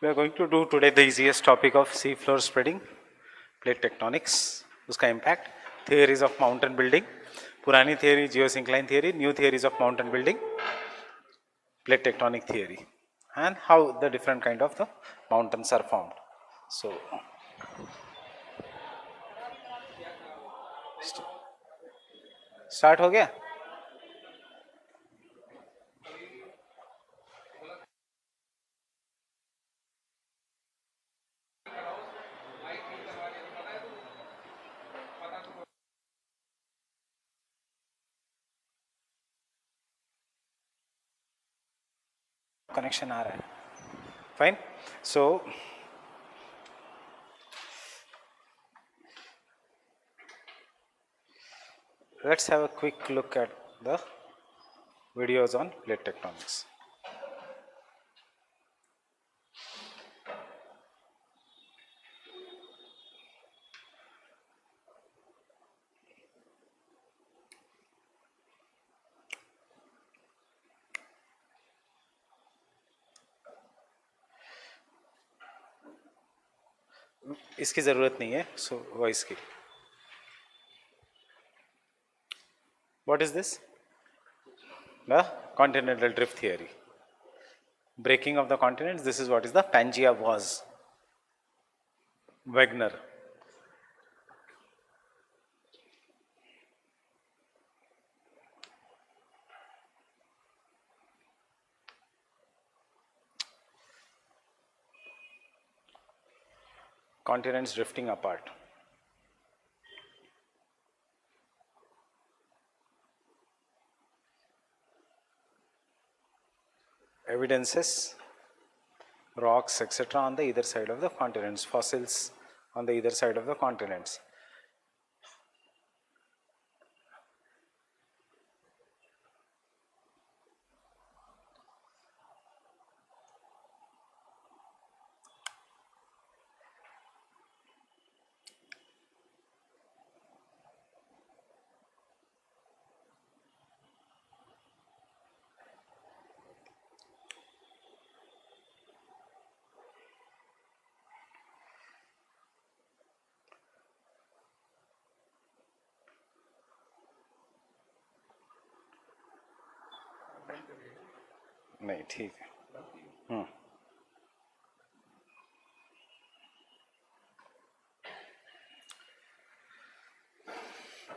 We are going to do today the easiest topic of sea floor spreading, plate tectonics, उसका impact, theories of mountain building, पुरानी theory geosyncline theory, new theories of mountain building, plate tectonic theory, and how the different kind of the mountains are formed. So, start हो गया? Connection आ रहा है. Fine. So, let's have a quick look at the videos on plate tectonics. इसकी ज़रूरत नहीं है, so voice की. What is this? The continental drift theory. Breaking of the continents, this is what is the Pangaea Vaz. Wegener. Continents drifting apart. Evidences, rocks, etc. on the either side of the continents, fossils on the either side of the continents. नहीं ठीक है.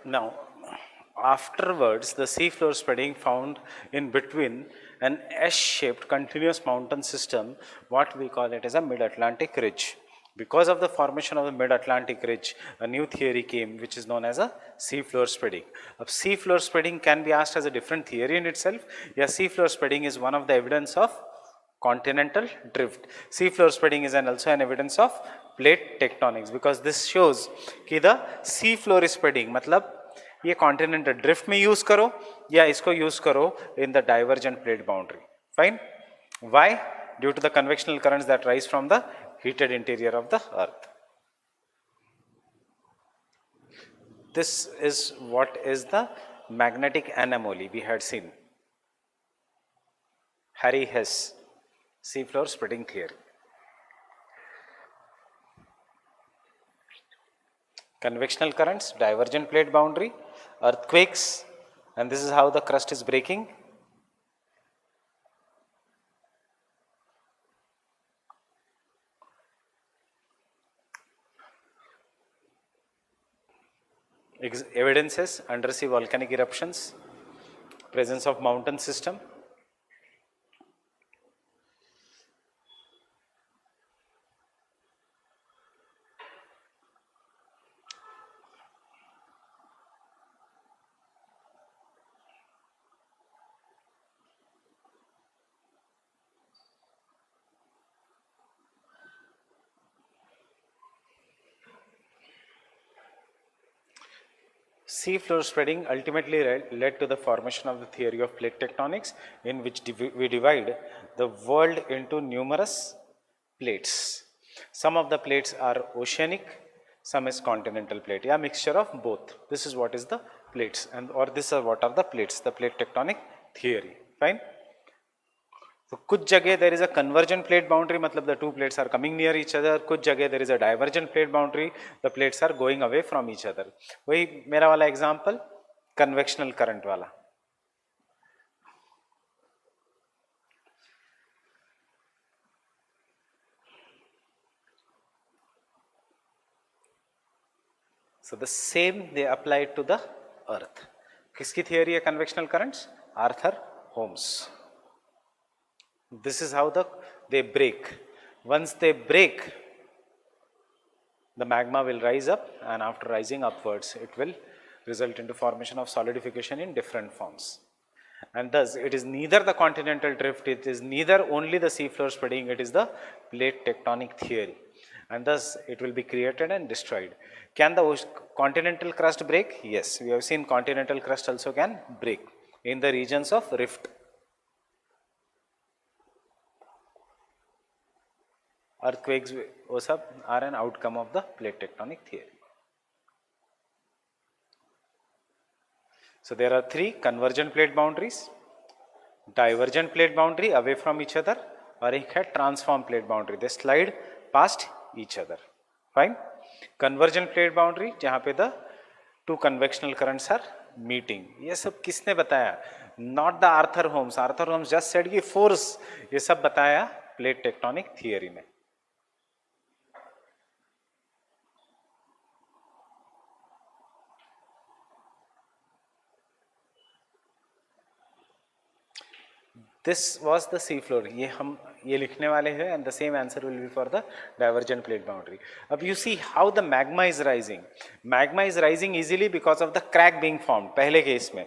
Now, afterwards, the seafloor spreading found in between an S-shaped continuous mountain system, what we call it as a mid-Atlantic ridge. Because of the formation of the mid-Atlantic ridge, a new theory came which is known as a seafloor spreading. Seafloor spreading can be asked as a different theory in itself. Yeah, seafloor spreading is one of the evidence of continental drift. Seafloor spreading is also an evidence of plate tectonics, because this shows कि the seafloor spreading मतलब ये continental drift में use करो या इसको use करो in the divergent plate boundary. Fine. Why? Due to the convectional currents that rise from the heated interior of the earth. This is what is the magnetic anomaly we had seen. Harry Hess, seafloor spreading theory. Convectional currents, divergent plate boundary, earthquakes, and this is how the crust is breaking. Evidences, undersea volcanic eruptions, presence of mountain system. Seafloor spreading ultimately led to the formation of the theory of plate tectonics, in which we divide the world into numerous plates. Some of the plates are oceanic, some is continental plate. Yeah, mixture of both. This is what is the plates, and or this is what are the plates, the plate tectonic theory. Fine. तो कुछ जगह there is a convergent plate boundary, मतलब the two plates are coming near each other. कुछ जगह there is a divergent plate boundary, the plates are going away from each other. वही मेरा वाला example convectional current वाला. So the same they applied to the earth. किसकी theory है convectional currents? Arthur Holmes. This is how they break. Once they break, the magma will rise up, and after rising upwards, it will result into formation of solidification in different forms. And thus, it is neither the continental drift, it is neither only the seafloor spreading, it is the plate tectonic theory. And thus, it will be created and destroyed. Can the continental crust break? Yes, we have seen continental crust also can break in the regions of rift. Earthquakes, वो सब are an outcome of the plate tectonic theory. So there are three convergent plate boundaries, divergent plate boundary away from each other, और एक है transform plate boundary. They slide past each other. Fine. Convergent plate boundary जहाँ पे the two convectional currents are meeting. ये सब किसने बताया? Not the Arthur Holmes. Arthur Holmes just said कि force. ये सब बताया plate tectonic theory में. This was the sea floor. ये हम ये लिखने वाले हैं, and the same answer will be for the divergent plate boundary. अब you see how the magma is rising. Magma is rising easily because of the crack being formed. पहले case में,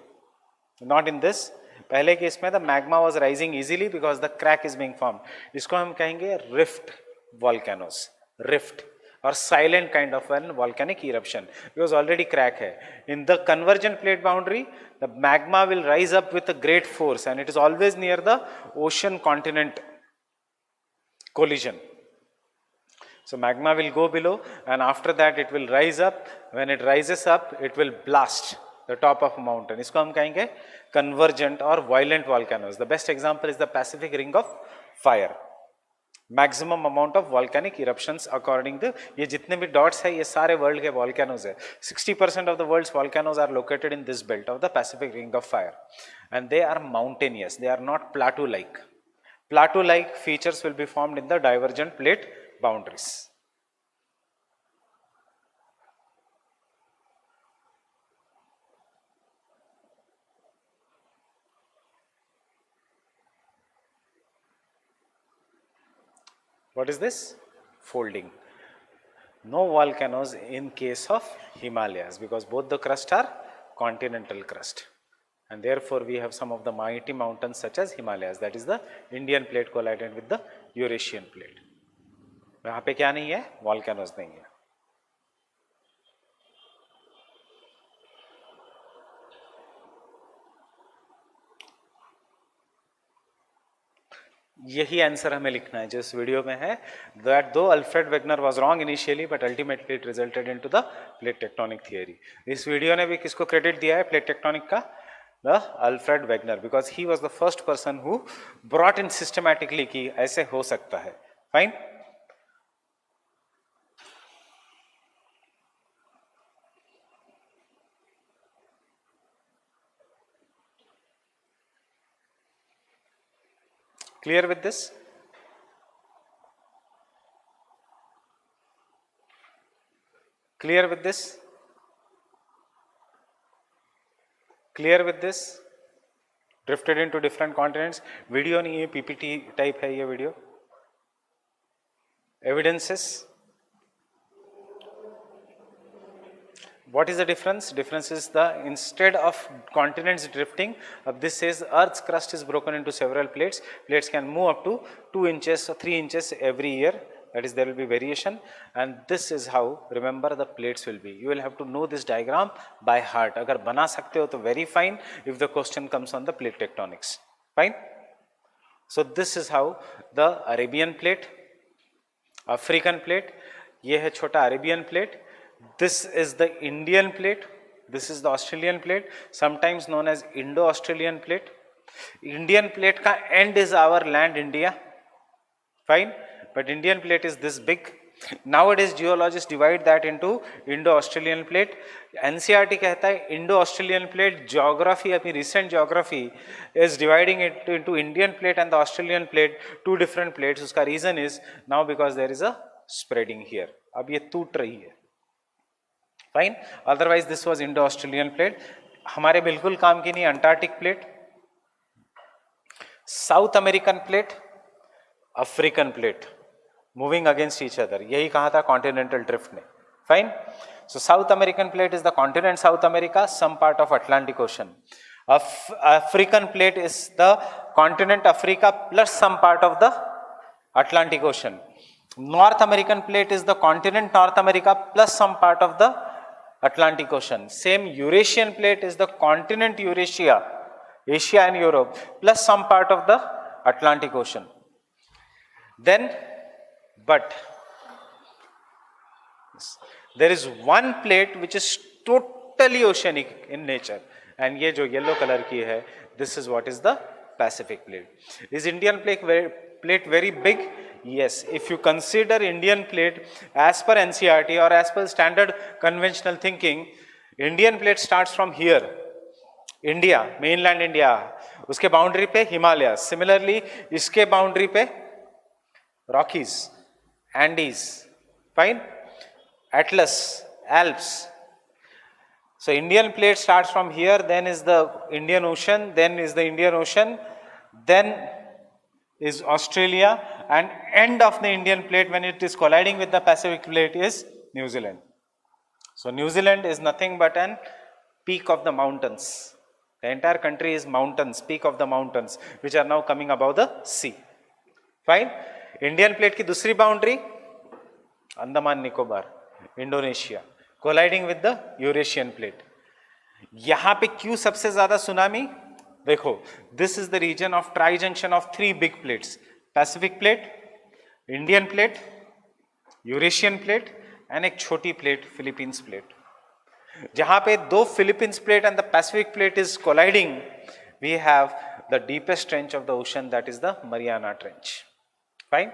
not in this. पहले case में the magma was rising easily because the crack is being formed. इसको हम कहेंगे rift volcanoes. Rift or silent kind of an volcanic eruption because already crack hai. In the convergent plate boundary, the magma will rise up with a great force, and it is always near the ocean continent collision. So magma will go below, and after that it will rise up. When it rises up, it will blast the top of a mountain. इसको हम कहेंगे convergent or violent volcanoes. The best example is the Pacific Ring of Fire. Maximum amount of volcanic eruptions according to ये जितने भी dots है ये सारे world के वॉल्केनोज है. 60% of the world's volcanoes are located in this belt of the Pacific ring of fire, and they are mountainous, they are not plateau like. Plateau like features will be formed in the divergent plate boundaries. What is this? Folding. No volcanoes in case of Himalayas because both the crust are continental crust, and therefore we have some of the mighty mountains such as Himalayas. That is the Indian plate collided with the Eurasian plate. यहाँ पे क्या नहीं है? Volcanoes नहीं है. यही answer हमें लिखना है जो इस वीडियो में है. That though Alfred Wegener was wrong initially but ultimately it resulted into the plate tectonic theory. इस वीडियो ने भी किसको क्रेडिट दिया है प्लेट टेक्टोनिक का? The Alfred Wegener, because he was the first person who brought in systematically कि ऐसे हो सकता है. Fine. Clear with this? Clear with this? Clear with this? Drifted into different continents. Video नहीं है, PPT type है ये video. Evidences. What is the difference? Difference is the instead of continents drifting, this says Earth's crust is broken into several plates. Plates can move up to 2 inches or 3 inches every year. That is, there will be variation, and this is how remember the plates will be. You will have to know this diagram by heart. अगर बना सकते हो तो very fine. If the question comes on the plate tectonics, fine. So this is how the Arabian plate, African plate. ये है छोटा Arabian plate. This is the Indian plate. This is the Australian plate, sometimes known as Indo-Australian plate. Indian plate का end is our land India, fine, but Indian plate is this big. Nowadays geologists divide that into Indo-Australian plate. NCERT कहता है Indo-Australian plate. Geography, अभी recent geography is dividing it into Indian plate and the Australian plate, two different plates. उसका reason is now because there is a spreading here. अब ये टूट रही है, fine. Otherwise this was Indo-Australian plate. हमारे बिल्कुल काम की नहीं Antarctic plate, South American plate, African plate. Moving against each other. यही कहा था continental drift ने. Fine. So South American plate is the continent South America, some part of Atlantic Ocean. African plate is the continent Africa plus some part of the Atlantic Ocean. North American plate is the continent North America plus some part of the Atlantic Ocean. Same Eurasian plate is the continent Eurasia, Asia and Europe plus some part of the Atlantic Ocean. Then but there is one plate which is totally oceanic in nature, and ये जो yellow color की है, this is what is the Pacific plate. Is Indian plate very big? Yes. If you consider Indian plate as per NCERT or as per standard conventional thinking, Indian plate starts from here, India, mainland India, उसके boundary पे Himalayas, similarly इसके boundary पे Rockies, Andes, fine, Atlas, Alps. So Indian plate starts from here, then is the Indian Ocean, then is the Indian Ocean, then is Australia, and end of the Indian plate when it is colliding with the Pacific plate is New Zealand. So New Zealand is nothing but an peak of the mountains. The entire country is mountains, peak of the mountains, which are now coming above the sea. Fine. Indian plate की दूसरी boundary Andaman Nicobar, Indonesia, colliding with the Eurasian plate. यहां पे क्यों सबसे ज्यादा tsunami? देखो, this is the reason of tri junction of three big plates, Pacific plate, Indian plate, Eurasian plate and एक छोटी प्लेट फिलीपींस प्लेट. जहां पे दो Philippines plate and the Pacific plate is colliding, we have the deepest trench of the ocean, that is the Mariana trench. Fine.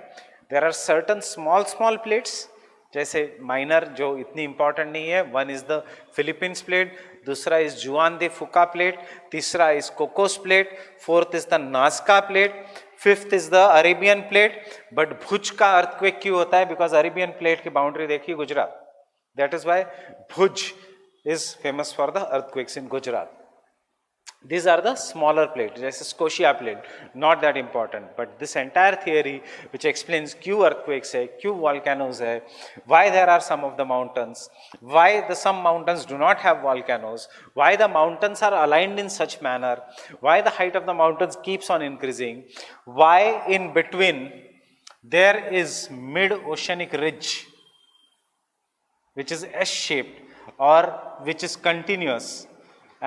There are certain small plates, जैसे minor जो इतनी important नहीं है. One is the Philippines plate, दूसरा is Juan de Fuca plate, तीसरा is Cocos plate, fourth is the Nazca plate, fifth is the Arabian plate. But Bhuj का earthquake क्यों होता है? बिकॉज अरेबियन प्लेट की बाउंड्री देखिए Gujarat. That is why Bhuj is famous for the earthquakes in Gujarat. These are the smaller plates, जैसे Scotia plate, not that important. But this entire theory which explains क्यों earthquakes है, क्यों volcanoes है, why there are some of the mountains, why some mountains do not have volcanoes, why the mountains are aligned in such manner, why the height of the mountains keeps on increasing, why in between there is mid-oceanic ridge which is S-shaped or which is continuous.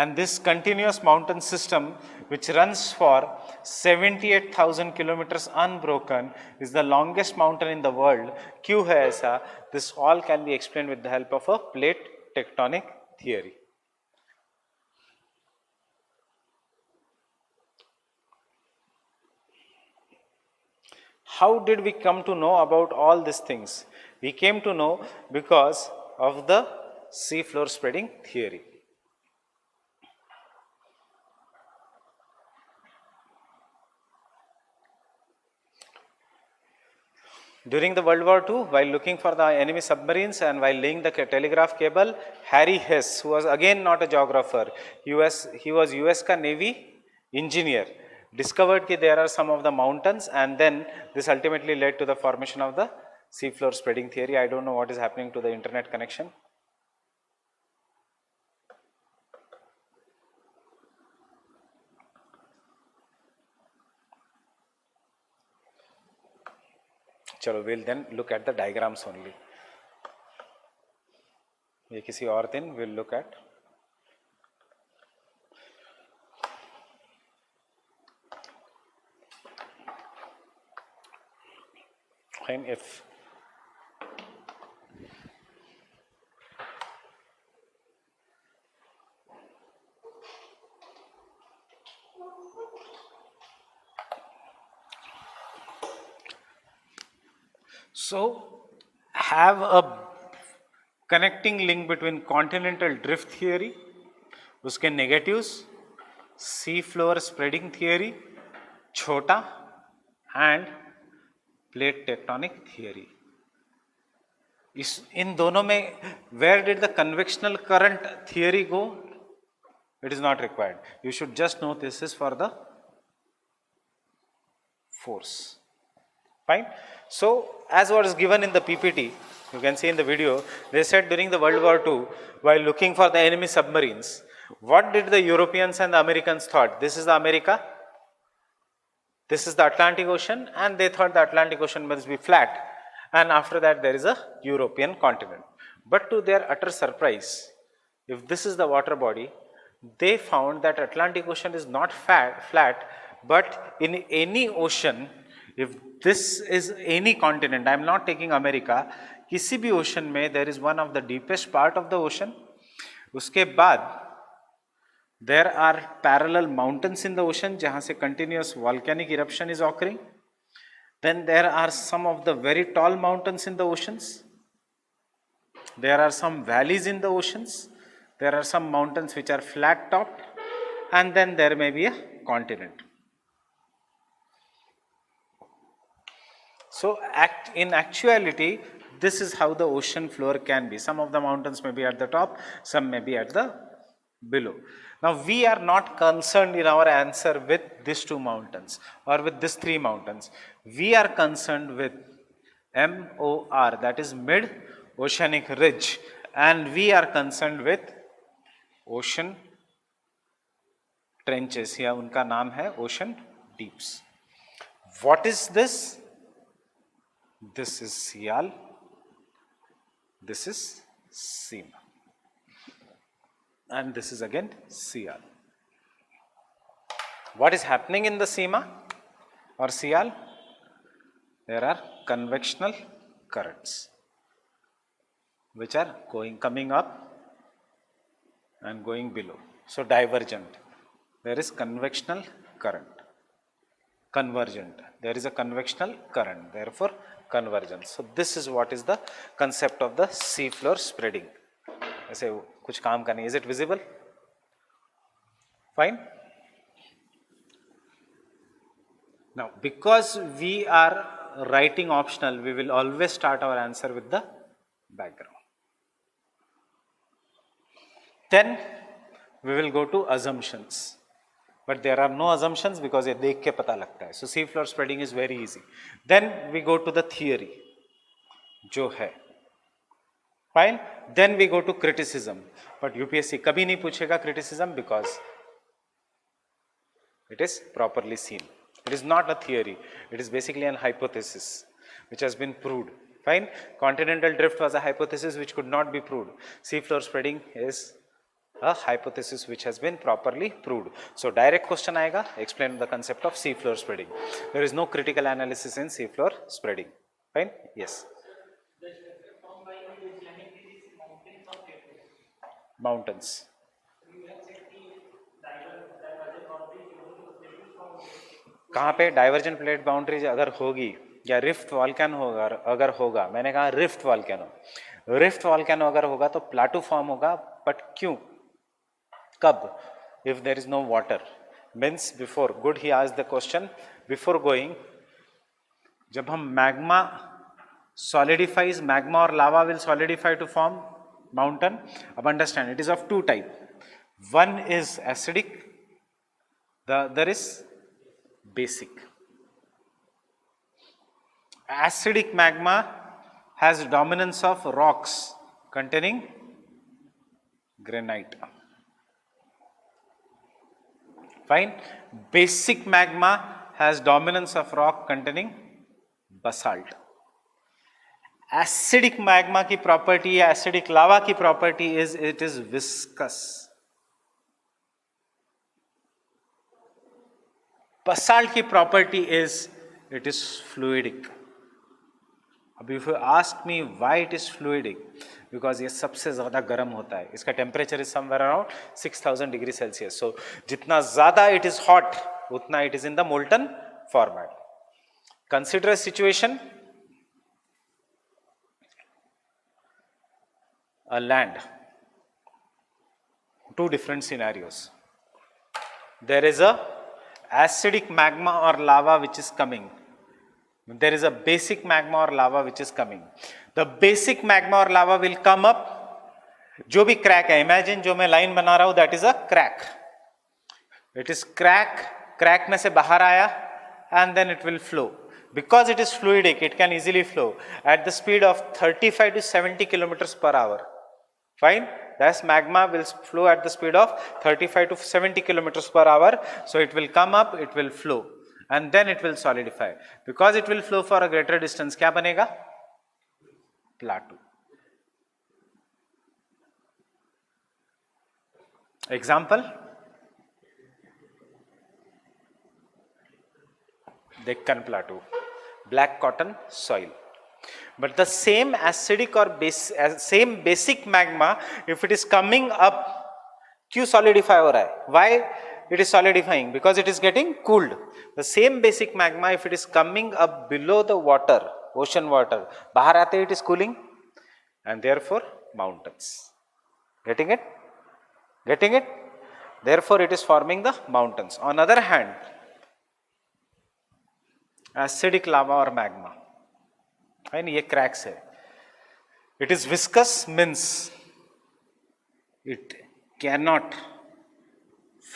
And this continuous mountain system which runs for 78,000 kilometers unbroken is the longest mountain in the world. क्यों है ऐसा? This all can be explained with the help of a plate tectonic theory. How did we come to know about all these things? We came to know because of the sea floor spreading theory. During the World War II, while looking for the enemy submarines and while laying the telegraph cable, Harry Hess, who was again not a geographer, he was US का Navy engineer, discovered that there are some of the mountains, and then this ultimately led to the formation of the seafloor spreading theory. I don't know what is happening to the internet connection. चलो, we'll then look at the diagrams only. ये किसी और दिन we'll look at. Fine. If So have a connecting link between continental drift theory, उसके negatives, sea floor spreading theory, छोटा, and plate tectonic theory. इस इन दोनों में where did the convectional current theory go? It is not required. You should just know this is for the force. Fine. So as was given in the PPT, you can see in the video, they said during the World War II, while looking for the enemy submarines, what did the Europeans and the Americans thought? This is the America, this is the Atlantic Ocean, and they thought the Atlantic Ocean must be flat, and after that there is a European continent. But to their utter surprise, if this is the water body, they found that Atlantic Ocean is not flat, but in any ocean, if this is any continent, I am not taking America, किसी भी ocean में there is one of the deepest part of the ocean. उसके बाद there are parallel mountains in the ocean जहाँ से continuous volcanic eruption is occurring. Then there are some of the very tall mountains in the oceans. There are some valleys in the oceans. There are some mountains which are flat topped, and then there may be a continent. So in actuality, this is how the ocean floor can be. Some of the mountains may be at the top, some may be at the below. Now we are not concerned in our answer with these two mountains or with these three mountains. We are concerned with MOR, that is mid oceanic ridge, and we are concerned with ocean trenches. या उनका नाम है ocean deeps. What is this? This is Sial. This is Seema. And this is again Sial. What is happening in the Seema or Sial? There are convectional currents which are coming up and going below. So divergent. There is convectional current. Convergent. There is a convectional current. Therefore, convergence. So this is what is the concept of the sea floor spreading. ऐसे कुछ काम का नहीं. Is it visible? Fine. Now, because we are writing optional, we will always start our answer with the background. Then we will go to assumptions. But there are no assumptions because ये देख के पता लगता है. So sea floor spreading is very easy. Then we go to the theory, जो है. Fine. Then we go to criticism. But UPSC कभी नहीं पूछेगा criticism because it is properly seen. It is not a theory. It is basically an hypothesis which has been proved. Fine. Continental drift was a hypothesis which could not be proved. Sea floor spreading is a hypothesis which has been properly proved. So direct question आएगा, explain the concept of sea floor spreading. There is no critical analysis in sea floor spreading. Fine? Yes. Mountains. कहाँ पे divergent plate boundaries अगर होगी या rift volcano होगा, अगर होगा, मैंने कहा रिफ्ट वॉल्केनो अगर होगा तो प्लाटू फॉर्म होगा. बट क्यों, कब? If there is no water means before. Good, he asked the question before going. जब हम मैग्मा सॉलिडिफाइज, मैग्मा और lava will solidify to form mountain. अब understand, it is of two type. One is acidic, the other is basic. Acidic magma has dominance of rocks containing granite. Fine. Basic magma has dominance of rock containing basalt. Acidic magma की property या acidic lava की property is it is viscous. Basalt की property is it is fluidic. अब if you ask me why it is fluidic, because ये सबसे ज़्यादा गर्म होता है. इसका temperature is somewhere around 6000 degree Celsius. So जितना ज़्यादा it is hot, उतना it is in the molten format. Consider a situation a land. Two different scenarios. There is a acidic magma or lava which is coming. There is a basic magma or lava which is coming. The basic magma or lava will come up. जो भी crack है, imagine जो मैं line बना रहा हूं, that is a crack. It is crack में से बाहर आया and then it will flow. Because it is fluidic, it can easily flow at the speed of 35 to 70 kilometers per hour. Fine? Thus magma will flow at the speed of 35 to 70 kilometers per hour. So it will come up, it will flow, and then it will solidify. Because it will flow for a greater distance, क्या बनेगा? Plateau. Example? Deccan Plateau, black cotton soil. But the same acidic or same basic magma, if it is coming up, क्यों solidify हो रहा है? Why it is solidifying? Because it is getting cooled. The same basic magma, if it is coming up below the water, ocean water, बाहर आते it is cooling, and therefore mountains. Getting it? Getting it? Therefore it is forming the mountains. On other hand, acidic lava और magma है ना, ये cracks है. It is viscous means it can not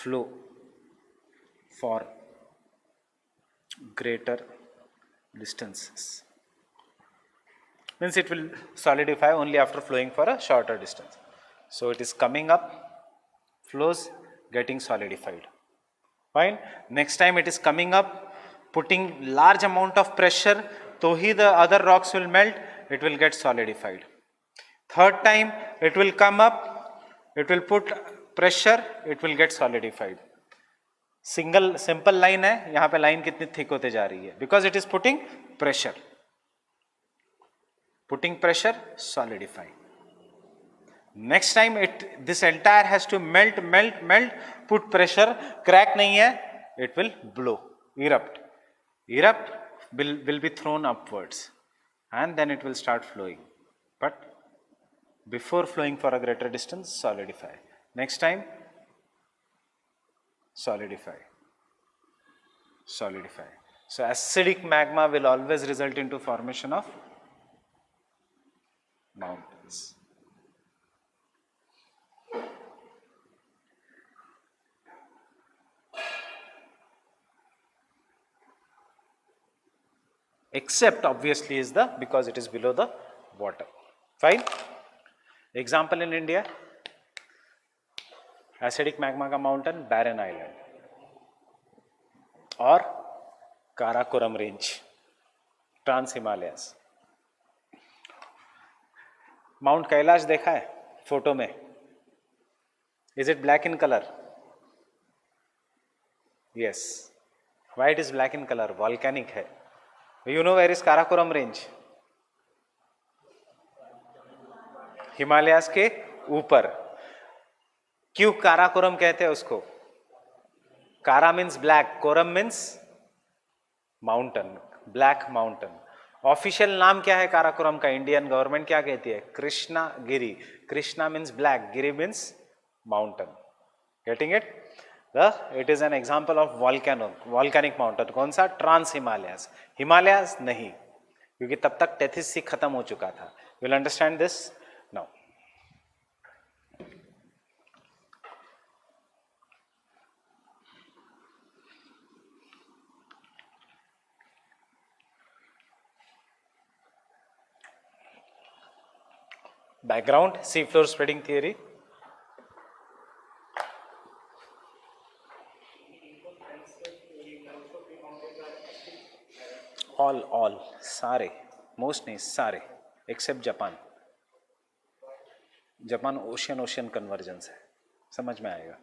flow for greater distances. Means it will solidify only after flowing for a shorter distance. So it is coming up, flows, getting solidified. Fine. Next time it is coming up, putting large amount of pressure, so he the other rocks will melt, it will get solidified. Third time it will come up, it will put pressure, it will get solidified. Simple line है, यहाँ पे line कितनी thick होते जा रही है, because it is putting pressure. Putting pressure, solidify. Next time this entire has to melt, put pressure, crack नहीं है, it will blow, erupt. Erupt will be thrown upwards, and then it will start flowing. But before flowing for a greater distance, solidify. Next time, solidify. So acidic magma will always result into formation of mountains. Except obviously is because it is below the water. Fine. Example in India, acidic magma का mountain, Barren Island और Karakoram Range, Trans Himalayas. Mount Kailash देखा है photo में? Is it black in color? Yes. Why it is black in color? Volcanic है. You know where is Karakoram Range? Himalayas के ऊपर. क्यों काराकोरम कहते हैं उसको? Kara means black, Koram means mountain, black mountain. Official नाम क्या है काराकोरम का? इंडियन गवर्नमेंट क्या कहती है? Krishna Giri. Krishna means black, giri means mountain. Getting it? It is an example of volcanic mountain. कौन सा? ट्रांस हिमालयास. हिमालयास नहीं, क्योंकि तब तक टेथिस सी खत्म हो चुका था. You will understand this now. Background: seafloor spreading theory. all सारे, मोस्ट नहीं सारे, एक्सेप्ट जापान ओशियन कन्वर्जेंस है. समझ में आएगा.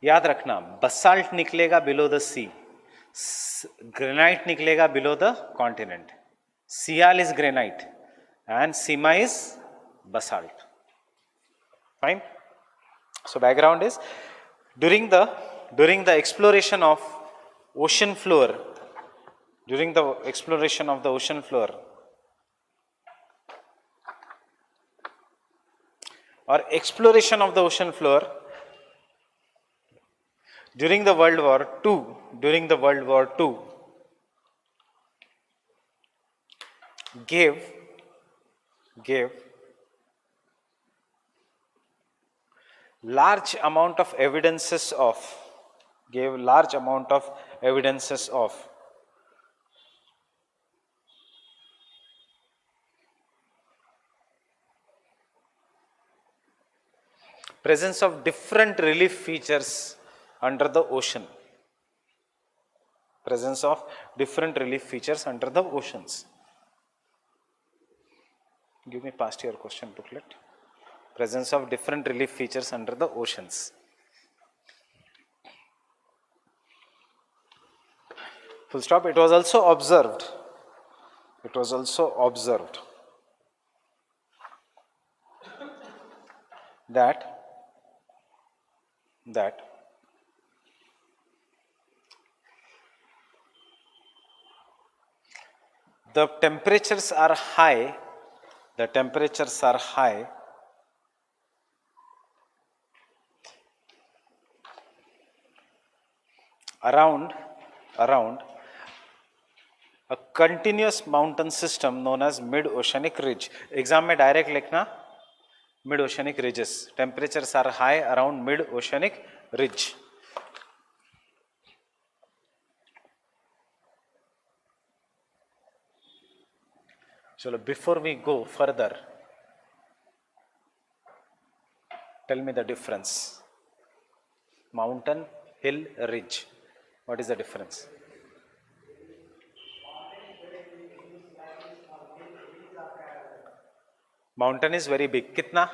याद रखना, बसाल्ट निकलेगा बिलो द सी, ग्रेनाइट निकलेगा below the continent. Sial is granite and sima is basalt. Fine. So background is during the exploration of ocean floor, during the exploration of the ocean floor, or exploration of the ocean floor during the World War II, gave large amount of evidences of presence of different relief features under the ocean. Presence of different relief features under the oceans. Give me past year question booklet. Presence of different relief features under the oceans. Full stop. It was also observed that the temperatures are high around a continuous mountain system known as mid-oceanic ridge. Exam में direct लिखना mid-oceanic ridges. Temperatures are high around mid-oceanic ridge. So before we go further, tell me the difference. Mountain, hill, ridge. What is the difference? Mountain is very big. Kitna?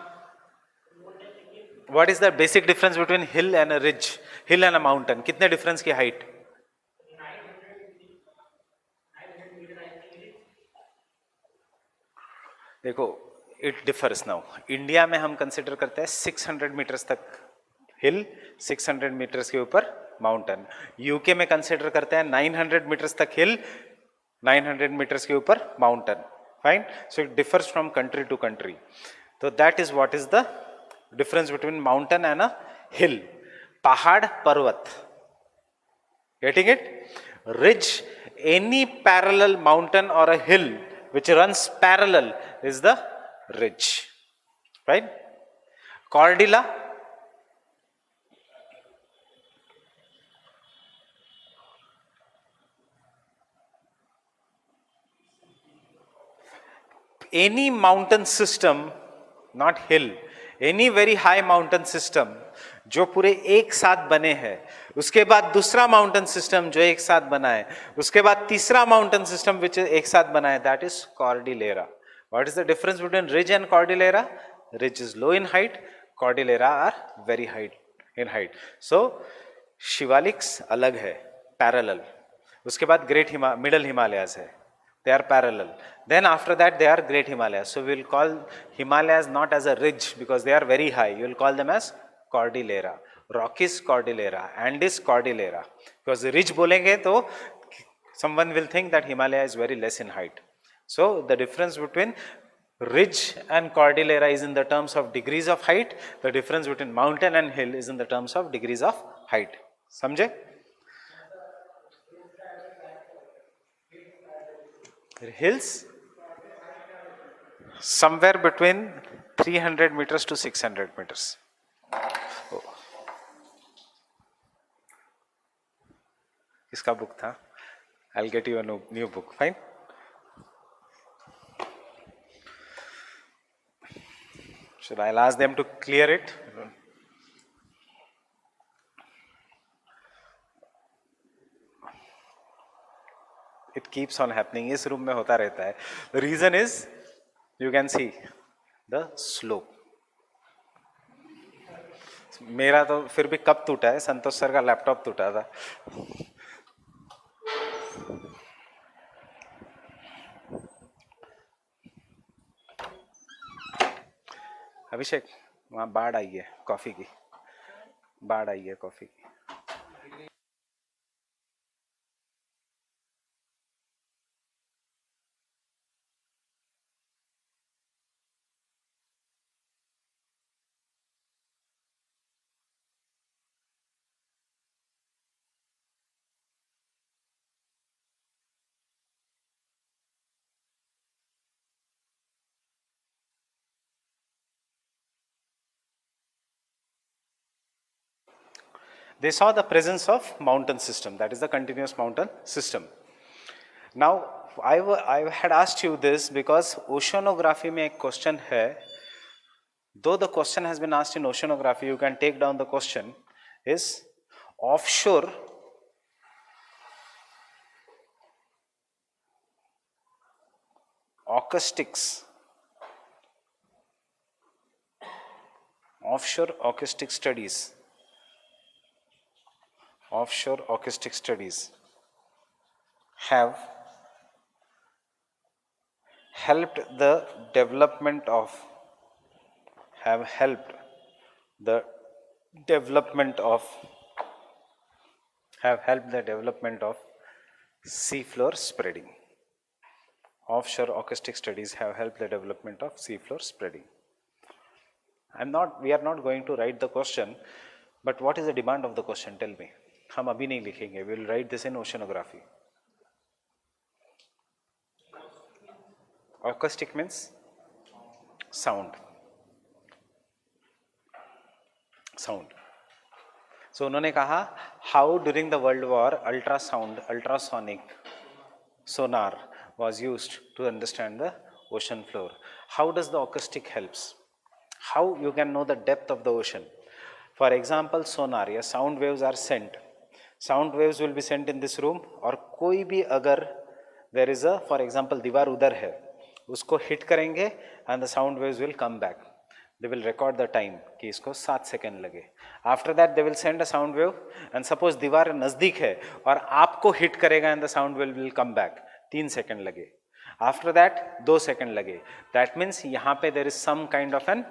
What is the basic difference between hill and a ridge? Hill and a mountain. कितने difference की height? देखो, it differs now. India में हम consider करते हैं 600 metres तक हिल, 600 metres के ऊपर माउंटेन. यूके में कंसिडर करते हैं 900 मीटर्स तक हिल, 900 मीटर्स के ऊपर mountain. Fine. So it differs from country to country. तो that is what is the difference between mountain and a hill. पहाड़, पर्वत. Getting it? Ridge, any parallel mountain or a hill which runs parallel is the ridge. Right? Cordilla, any mountain system, not hill, any very high mountain system जो पूरे एक साथ बने हैं, उसके बाद दूसरा माउंटेन सिस्टम जो एक साथ बना है, उसके बाद तीसरा माउंटेन सिस्टम विच एक साथ बना है, that is cordillera. What is the difference between ridge and cordillera? Ridge is low in height, cordillera are very height in height. So Shivaliks अलग है, पैरेलल. उसके बाद ग्रेट मिडल हिमालयाज है, they are parallel. Then after that they are great Himalayas. So we will call Himalayas not as a ridge because they are very high. You will call them as Cordillera. Rockies Cordillera, Andes Cordillera. Because the ridge bolenge to someone will think that Himalaya is very less in height. So the difference between ridge and Cordillera is in the terms of degrees of height. The difference between mountain and hill is in the terms of degrees of height. समझे? Hills somewhere between 300 meters to 600 meters. Oh. इसका book था. I'll get you a new book. Fine. Should I'll ask them to clear it? It keeps on happening. इस room में होता रहता है. The reason is you can see the slope. मेरा तो फिर भी कब टूटा है, संतोष सर का लैपटॉप टूटा था. अभिषेक, वहाँ बाढ़ आई है कॉफी की, बाढ़ आई है कॉफी की. They saw the presence of mountain system, that is the continuous mountain system. Now I had asked you this because oceanography में एक question है. Though the question has been asked in oceanography, you can take down the question, is offshore acoustics, offshore acoustic studies have helped the development of seafloor spreading. Offshore acoustic studies have helped the development of seafloor spreading. We are not going to write the question, but what is the demand of the question? Tell me. हम अभी नहीं लिखेंगे. We will write this in oceanography. Acoustic means sound. So उन्होंने कहा how during the World War ultrasonic sonar was used to understand the ocean floor. How does the acoustic helps? How you can know the depth of the ocean? For example, sonar या sound waves are sent. Sound waves will be sent in this room, और कोई भी अगर there is a, for example, दीवार उधर है, उसको hit करेंगे and the sound waves will come back. They will record the time कि इसको 7 सेकेंड लगे. After that they will send a sound wave and suppose दीवार नज़दीक है और आपको hit करेगा and the sound wave will come back. 3 second लगे. After that 2 सेकेंड लगे. That means यहाँ पे there is some kind of an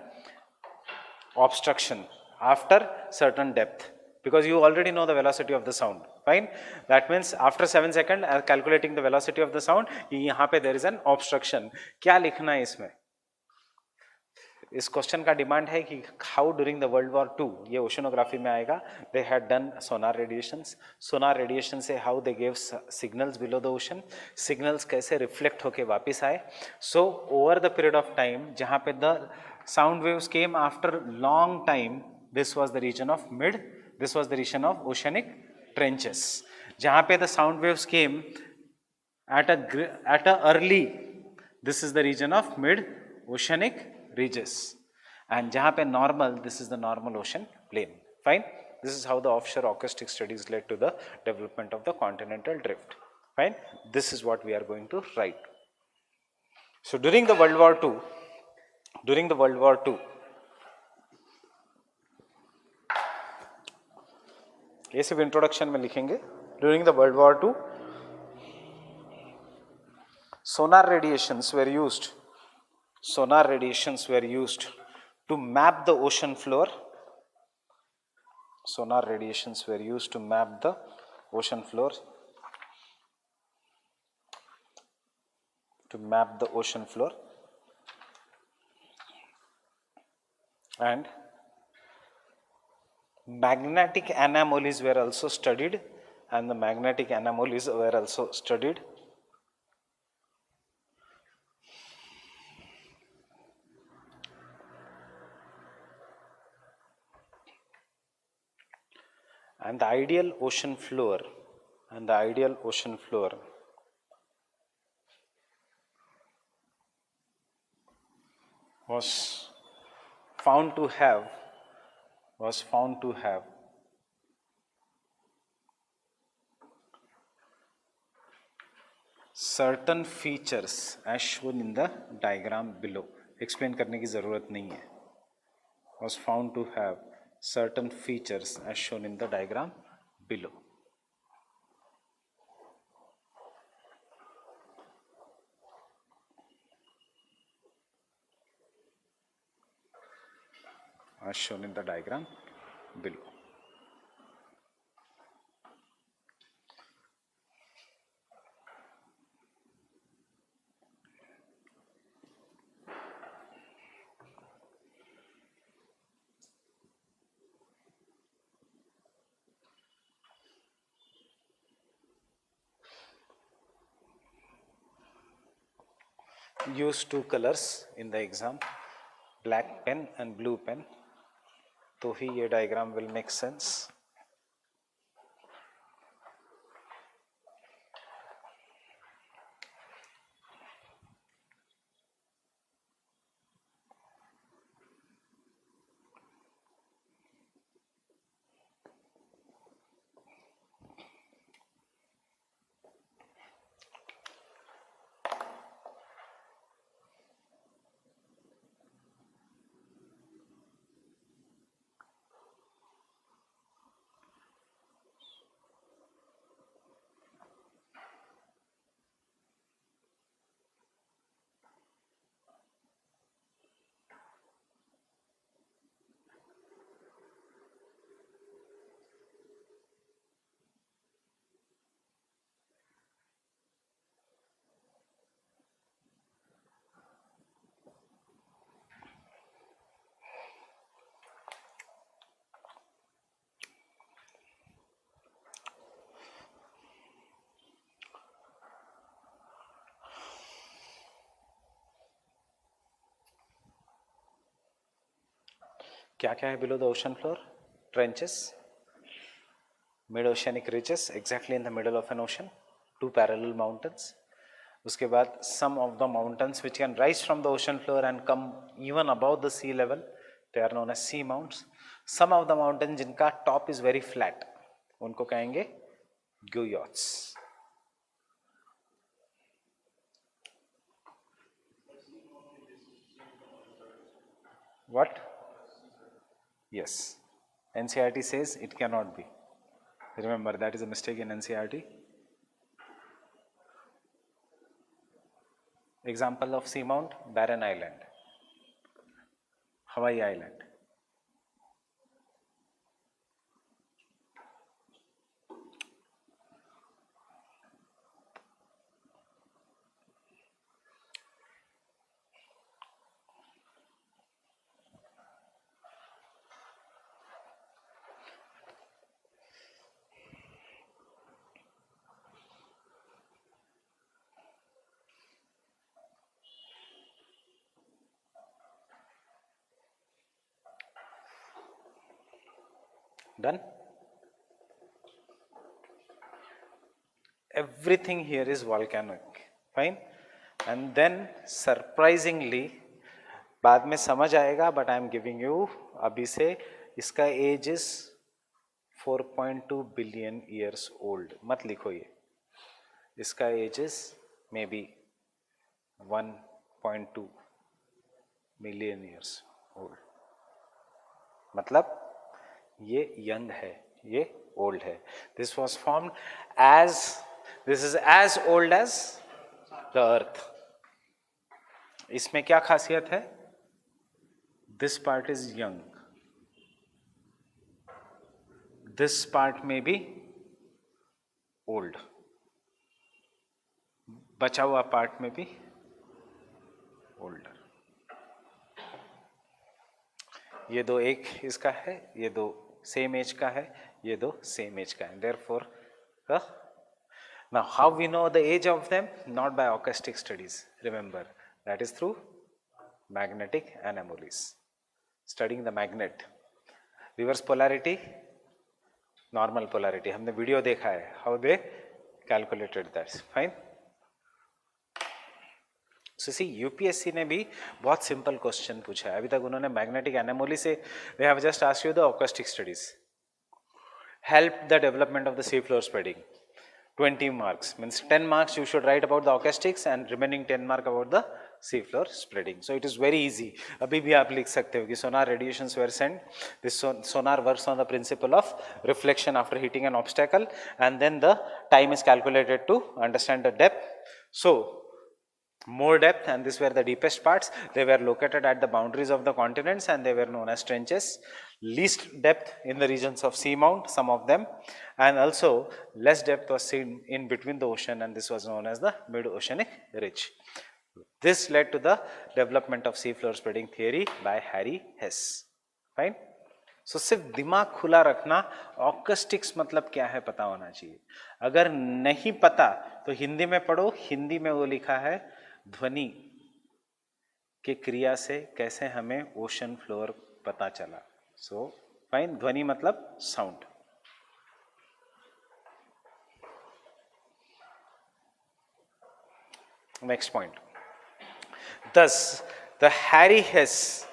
obstruction after certain depth, because you already know the velocity of the sound. Fine. That means after 7 seconds, calculating the velocity of the sound, यहाँ पे there is an obstruction. क्या लिखना है इसमें? इस question का demand है कि how during the world war two, ये ओशनोग्राफी में आएगा, they had done sonar radiation से how they gave signals below the ocean, signals कैसे रिफ्लेक्ट होके वापस आए. So over the period of time जहाँ पे the sound waves came after long time, this was the reason of oceanic trenches, जहाँ पे the sound waves came at a early, this is the region of mid oceanic ridges, and jahan pe normal, this is the normal ocean plain. Fine. This is how the offshore acoustic studies led to the development of the continental drift. Fine. This is what we are going to write. So during the World War II, ये सिर्फ introduction में लिखेंगे. During the World War II, sonar radiations were used to map the ocean floor. Sonar radiations were used to map the ocean floor. And magnetic anomalies were also studied. And the ideal ocean floor was found to have certain features as shown in the diagram below. Explain करने की ज़रूरत नहीं है. Was found to have certain features as shown in the diagram below. As shown in the diagram below. Use two colors in the exam, black pen and blue pen, तो ही ये diagram will make sense. क्या क्या है below the ocean floor? Trenches, mid oceanic ridges exactly in the middle of an ocean, two parallel mountains. उसके बाद some of the mountains which can rise from the ocean floor and come even above the sea level, they are known as sea mounts. Some of the mountain जिनका top is very flat, उनको कहेंगे ग्यूयॉट्स. What? Yes. NCERT says it cannot be. Remember, that is a mistake in NCERT. Example of seamount, Barren Island, Hawaii Island. Done? Everything here is volcanic. Fine? And then surprisingly, बाद में समझ आएगा, but I am giving you अभी से, इसका age is 4.2 billion years old. मत लिखो ये. इसका age is maybe 1.2 million years old. मतलब ये young है, ये old है. This was formed as, this is as old as the earth. इसमें क्या खासियत है? This part is young. This part may be old. बचा हुआ part में भी older. ये दो एक इसका है, ये दो सेम एज का है, ये दो सेम एज का है. Therefore, now how we know the age of them? Not by acoustic studies. Remember, that is through magnetic anomalies. Studying the magnet. Reverse polarity, normal polarity. हमने वीडियो देखा है. How they calculated that. Fine. So see, UPSC ने भी बहुत simple question पूछा है. अभी तक उन्होंने मैग्नेटिक एनोमली से, they have just asked you the acoustic studies. Help the development of the sea floor spreading. 20 marks means 10 marks you should write about the acoustics and remaining 10 mark about the sea floor spreading. So it is very easy. अभी भी आप लिख सकते हो कि sonar radiations were sent. This sonar works on the principle of reflection after hitting an obstacle, and then the time is calculated to understand the depth. So more depth, and these were the deepest parts. They were located at the boundaries of the continents and they were known as trenches. Least depth in the regions of seamount, some of them, and also less depth was seen in between the ocean, and this was known as the mid-oceanic ridge. This led to the development of seafloor spreading theory by Harry Hess. Fine. So सिर्फ दिमाग खुला रखना, ऑकस्टिक्स मतलब क्या है पता होना चाहिए. अगर नहीं पता तो हिंदी में पढ़ो. हिंदी में वो लिखा है ध्वनि के क्रिया से कैसे हमें ओशन फ्लोर पता चला. So fine. ध्वनि मतलब sound. Next point. Thus, the Harry Hess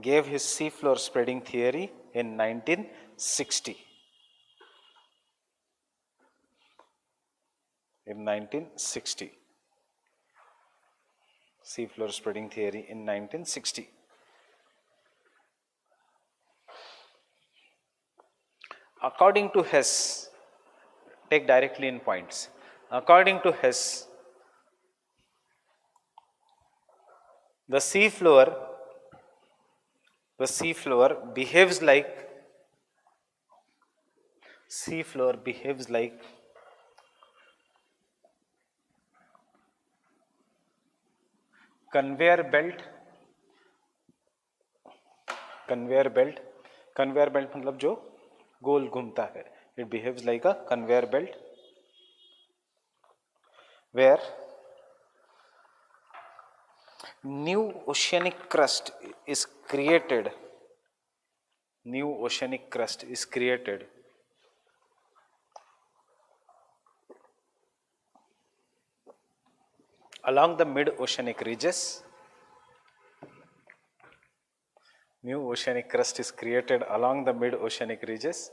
gave his seafloor spreading theory in 1960. In 1960, seafloor spreading theory in 1960. According to Hess, take directly in points. According to Hess, the seafloor behaves like conveyor belt. Conveyor belt मतलब जो गोल घूमता है. It behaves like a conveyor belt where new oceanic crust is created. New oceanic crust is created along the mid-oceanic ridges. New oceanic crust is created along the mid-oceanic ridges,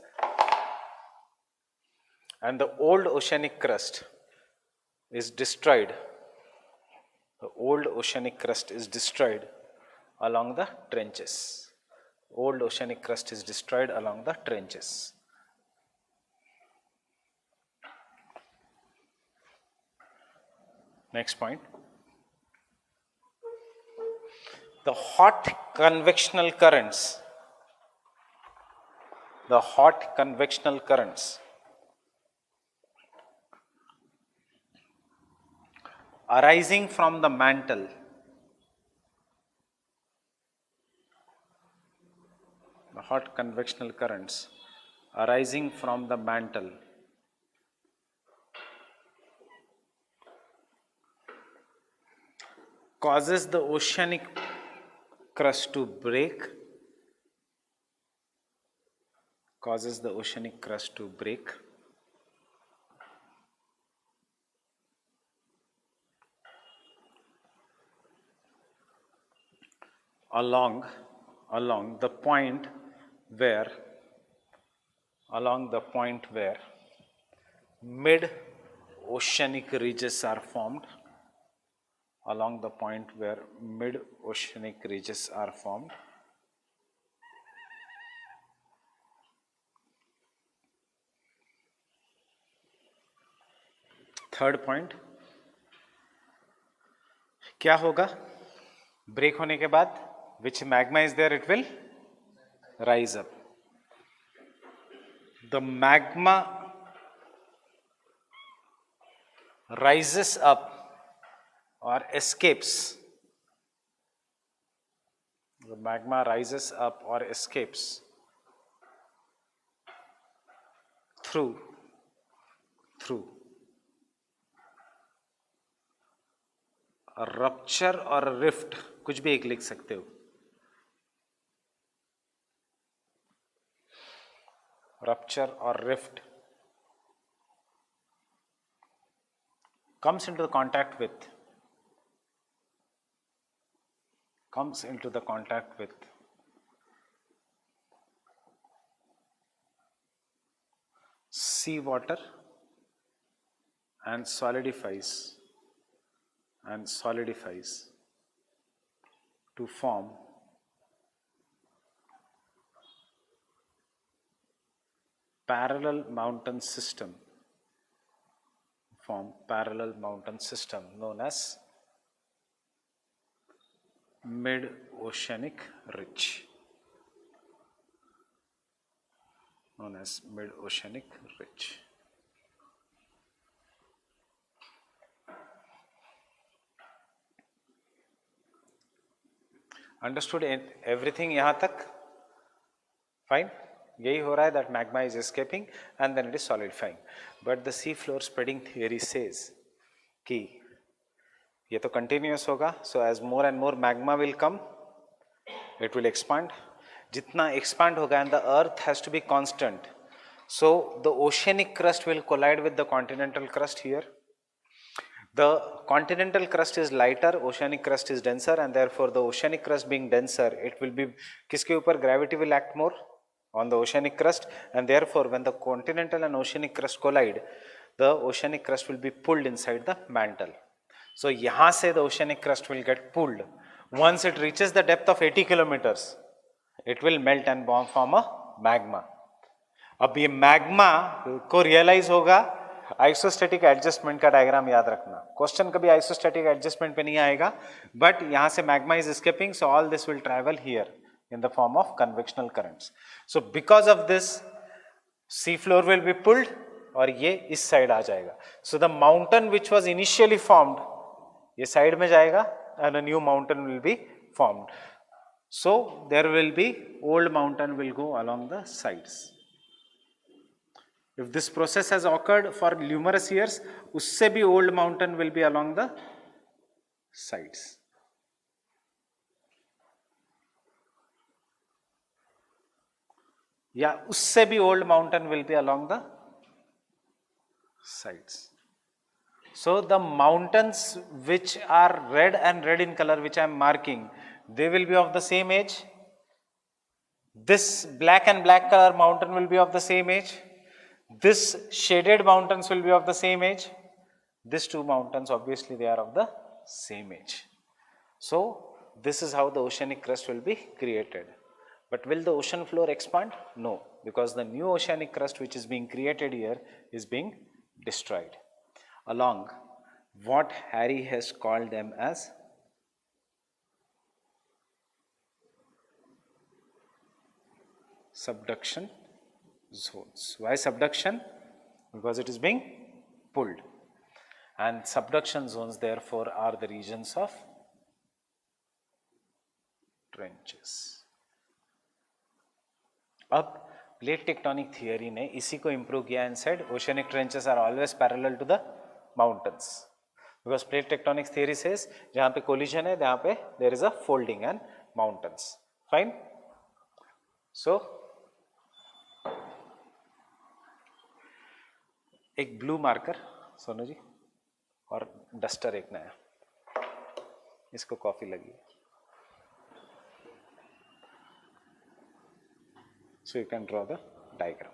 and the old oceanic crust is destroyed. The old oceanic crust is destroyed along the trenches. Old oceanic crust is destroyed along the trenches. Next point. The hot convectional currents, arising from the mantle, causes the oceanic crust to break, along the point where mid oceanic ridges are formed. Third point, क्या होगा break होने के बाद? Which magma is there, it will rise up. The magma rises up or escapes. The magma rises up or escapes through a rupture or a rift, कुछ भी एक लिख सकते हो. Rupture or rift comes into the contact with sea water and solidifies to form parallel mountain system known as mid-oceanic ridge. Understood everything यहाँ तक? Fine? यही हो रहा है, that magma is escaping and then it is solidifying. But the sea floor spreading theory says कि ये तो continuous होगा, so as more and more magma will come, it will expand. जितना expand होगा, and the earth has to be constant. So the oceanic crust will collide with the continental crust here. The continental crust is lighter, oceanic crust is denser, and therefore the oceanic crust being denser, it will be, किसके ऊपर gravity will act more? On the oceanic crust, and therefore when the continental and oceanic crust collide, the oceanic crust will be pulled inside the mantle. So यहाँ से the oceanic crust will get pulled. Once it reaches the depth of 80 kilometers, it will melt and form a magma. अब ये magma को realize होगा, isostatic adjustment का diagram याद रखना. Question कभी आइसोस्टैटिक एडजस्टमेंट पे नहीं आएगा, बट यहां से magma is escaping, so all this will travel here in the form of convectional currents. So because of this, sea floor will be pulled और ये इस साइड आ जाएगा. So the mountain which was initially formed, ये side में जाएगा and a new mountain will be formed. So there will be, old mountain will go along the sides. If this process has occurred for numerous years, उससे भी old mountain will be along the sides. या उससे भी old mountain will be along the sides. So the mountains which are red and red in color, which I am marking, they will be of the same age. This black and black color mountain will be of the same age. This shaded mountains will be of the same age. These two mountains, obviously they are of the same age. So this is how the oceanic crust will be created. But will the ocean floor expand? No, because the new oceanic crust which is being created here is being destroyed along what Harry has called them as subduction zones. Why subduction? Because it is being pulled. And subduction zones therefore are the regions of trenches. अब plate tectonic theory ने इसी को improve किया and said oceanic trenches are always parallel to the mountains, because plate tectonic theory says जहां पे collision है जहां पे there is a folding and mountains. Fine. So एक ब्लू मार्कर सोनू जी और डस्टर एक नया, इसको कॉफी लगी. So you can draw the diagram.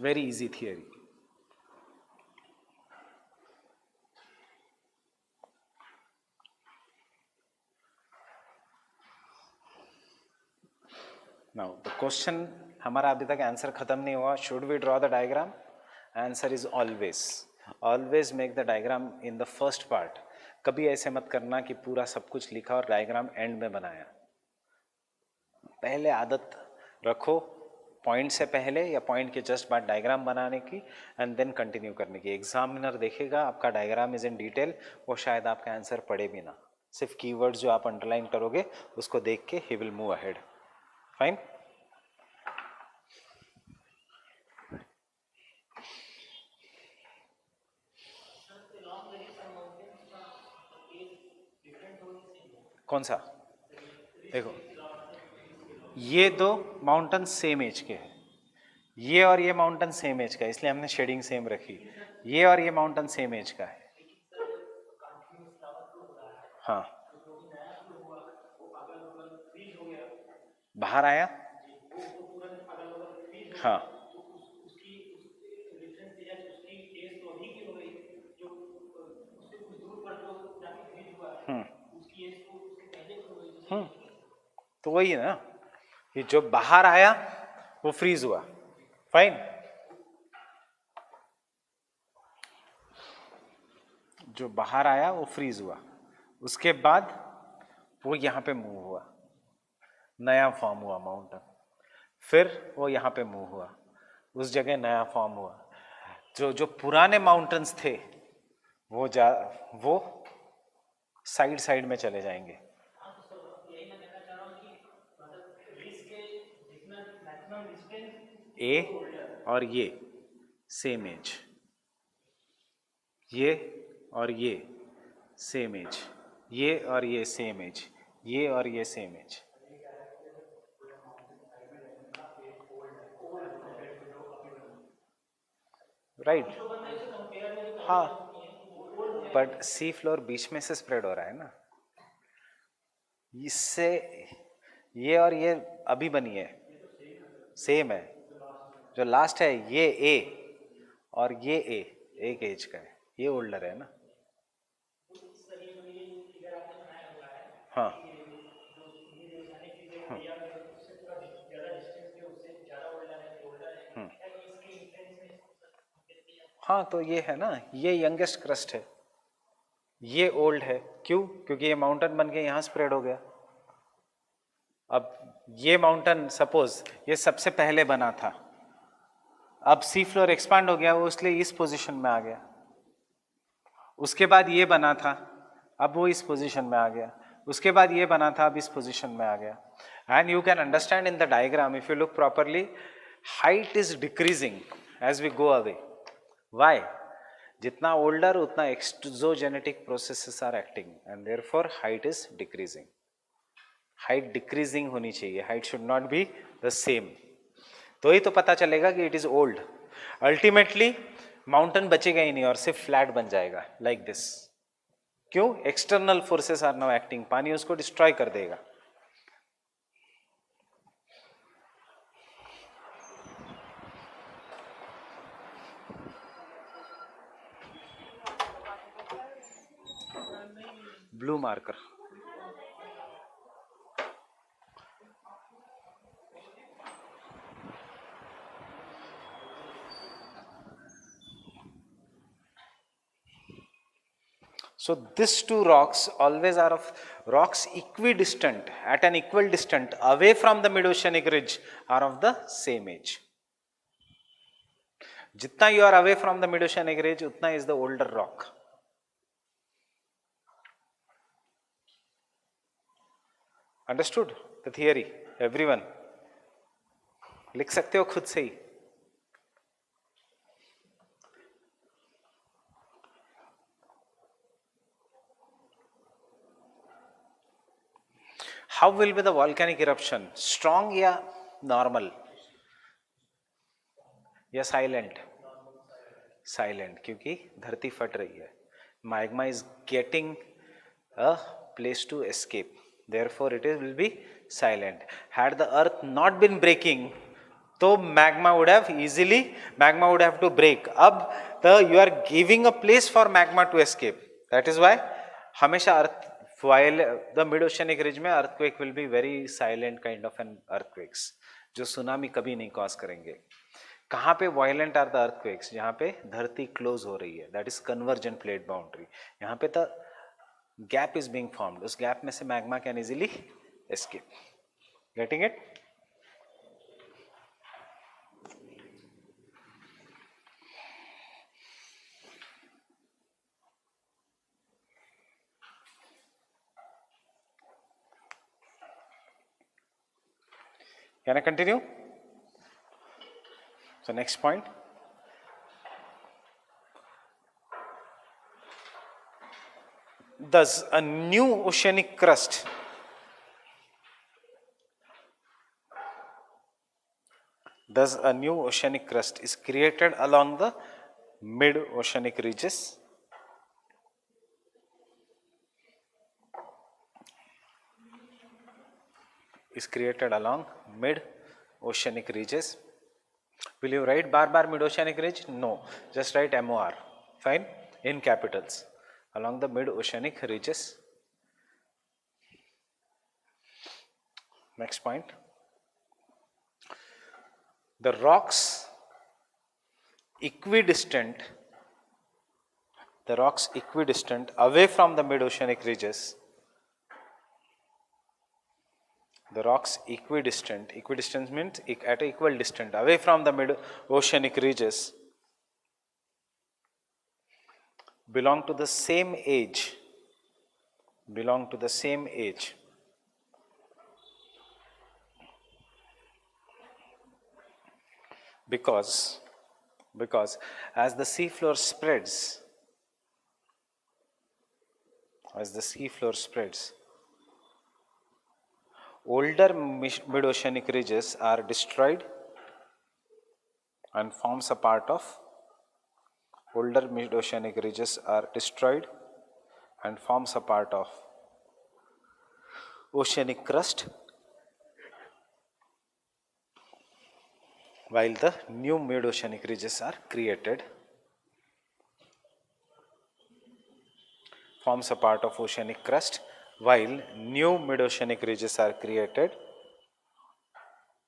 Very easy theory. Now the question, हमारा अभी तक आंसर खत्म नहीं हुआ. Should we draw the diagram? Answer is always. Always make the diagram in the first part. कभी ऐसे मत करना कि पूरा सब कुछ लिखा और डायग्राम एंड में बनाया. पहले आदत रखो पॉइंट से पहले या पॉइंट के जस्ट बाद डायग्राम बनाने की एंड देन कंटिन्यू करने की. एग्जामिनर देखेगा आपका डायग्राम इज इन डिटेल, वो शायद आपका आंसर पढ़े भी ना, सिर्फ कीवर्ड्स जो आप अंडरलाइन करोगे उसको देख के he will move ahead. Fine. कौन सा? देखो ये दो माउंटेन सेम एज के हैं, ये और ये माउंटेन सेम एज का है, इसलिए हमने शेडिंग सेम रखी. ये और ये माउंटेन सेम एज का है. हाँ, बाहर आया. हाँ, तो वही है ना कि जो बाहर आया वो फ्रीज हुआ. फाइन. जो बाहर आया वो फ्रीज हुआ, उसके बाद वो यहाँ पे मूव हुआ, नया फॉर्म हुआ माउंटेन. फिर वो यहाँ पे मूव हुआ, उस जगह नया फॉर्म हुआ. जो जो पुराने माउंटेन्स थे वो साइड साइड में चले जाएंगे. ए और ये सेम एज, ये और ये सेम एज, ये और ये सेम एज, ये और ये सेम एज. राइट. हाँ, बट सी फ्लोर बीच में से स्प्रेड हो रहा है ना, इससे ये और ये अभी बनी है सेम है. जो लास्ट है ये ए और ये ए एक एज का है, ये ओल्डर है ना. हाँ, हाँ, तो ये है ना, ये यंगेस्ट क्रस्ट है, ये ओल्ड है. क्यों? क्योंकि ये माउंटेन बन के यहाँ स्प्रेड हो गया. अब ये माउंटेन सपोज ये सबसे पहले बना था, अब सी फ्लोर एक्सपांड हो गया, वो इसलिए इस पोजीशन में आ गया. उसके बाद ये बना था, अब वो इस पोजीशन में आ गया. उसके बाद ये बना था, अब इस पोजीशन में आ गया. And you can understand in the diagram if you look properly, height is decreasing as we go away. Why? जितना older उतना exogenetic processes are acting and therefore height is decreasing. Height decreasing होनी चाहिए, height should not be the same. तो ही तो पता चलेगा कि it is old. Ultimately mountain बचेगा ही नहीं और सिर्फ flat बन जाएगा like this. क्यों? External forces are now acting. पानी उसको destroy कर देगा. Blue marker. So these two rocks always are of rocks equidistant, at an equal distance away from the mid-oceanic ridge are of the same age. Jitna you are away from the mid-oceanic ridge, utna is the older rock. Understood the theory? Everyone? लिख सकते हो खुद से ही. How will be the volcanic eruption? Strong या normal? या silent? Silent, क्योंकि धरती फट रही है. Magma is getting a place to escape. Therefore, it will be silent. Had the earth not been breaking, तो magma would have to break. अब you are giving a place for magma to escape. That is why हमेशा earth, while the mid-oceanic ridge में earthquake will be very silent kind of an earthquakes, जो tsunami कभी नहीं cause करेंगे. कहाँ पे violent are the earthquakes? जहाँ पे धरती क्लोज हो रही है, that is convergent plate boundary. यहाँ पे the gap is being formed, उस गैप में से magma can easily escape. Getting it? Can I continue? So next point. Thus a new oceanic crust is created along the mid-oceanic ridges. Will you write bar mid-oceanic ridge? No, just write MOR. Fine, in capitals. Along the mid-oceanic ridges. Next point. The rocks equidistant away from the mid-oceanic ridges. The rocks equidistant means at equal distance away from the mid-oceanic ridges belong to the same age because as the seafloor spreads, older mid-oceanic ridges are destroyed and forms a part of oceanic crust, while the new mid-oceanic ridges are created. Forms a part of oceanic crust while new mid-oceanic ridges are created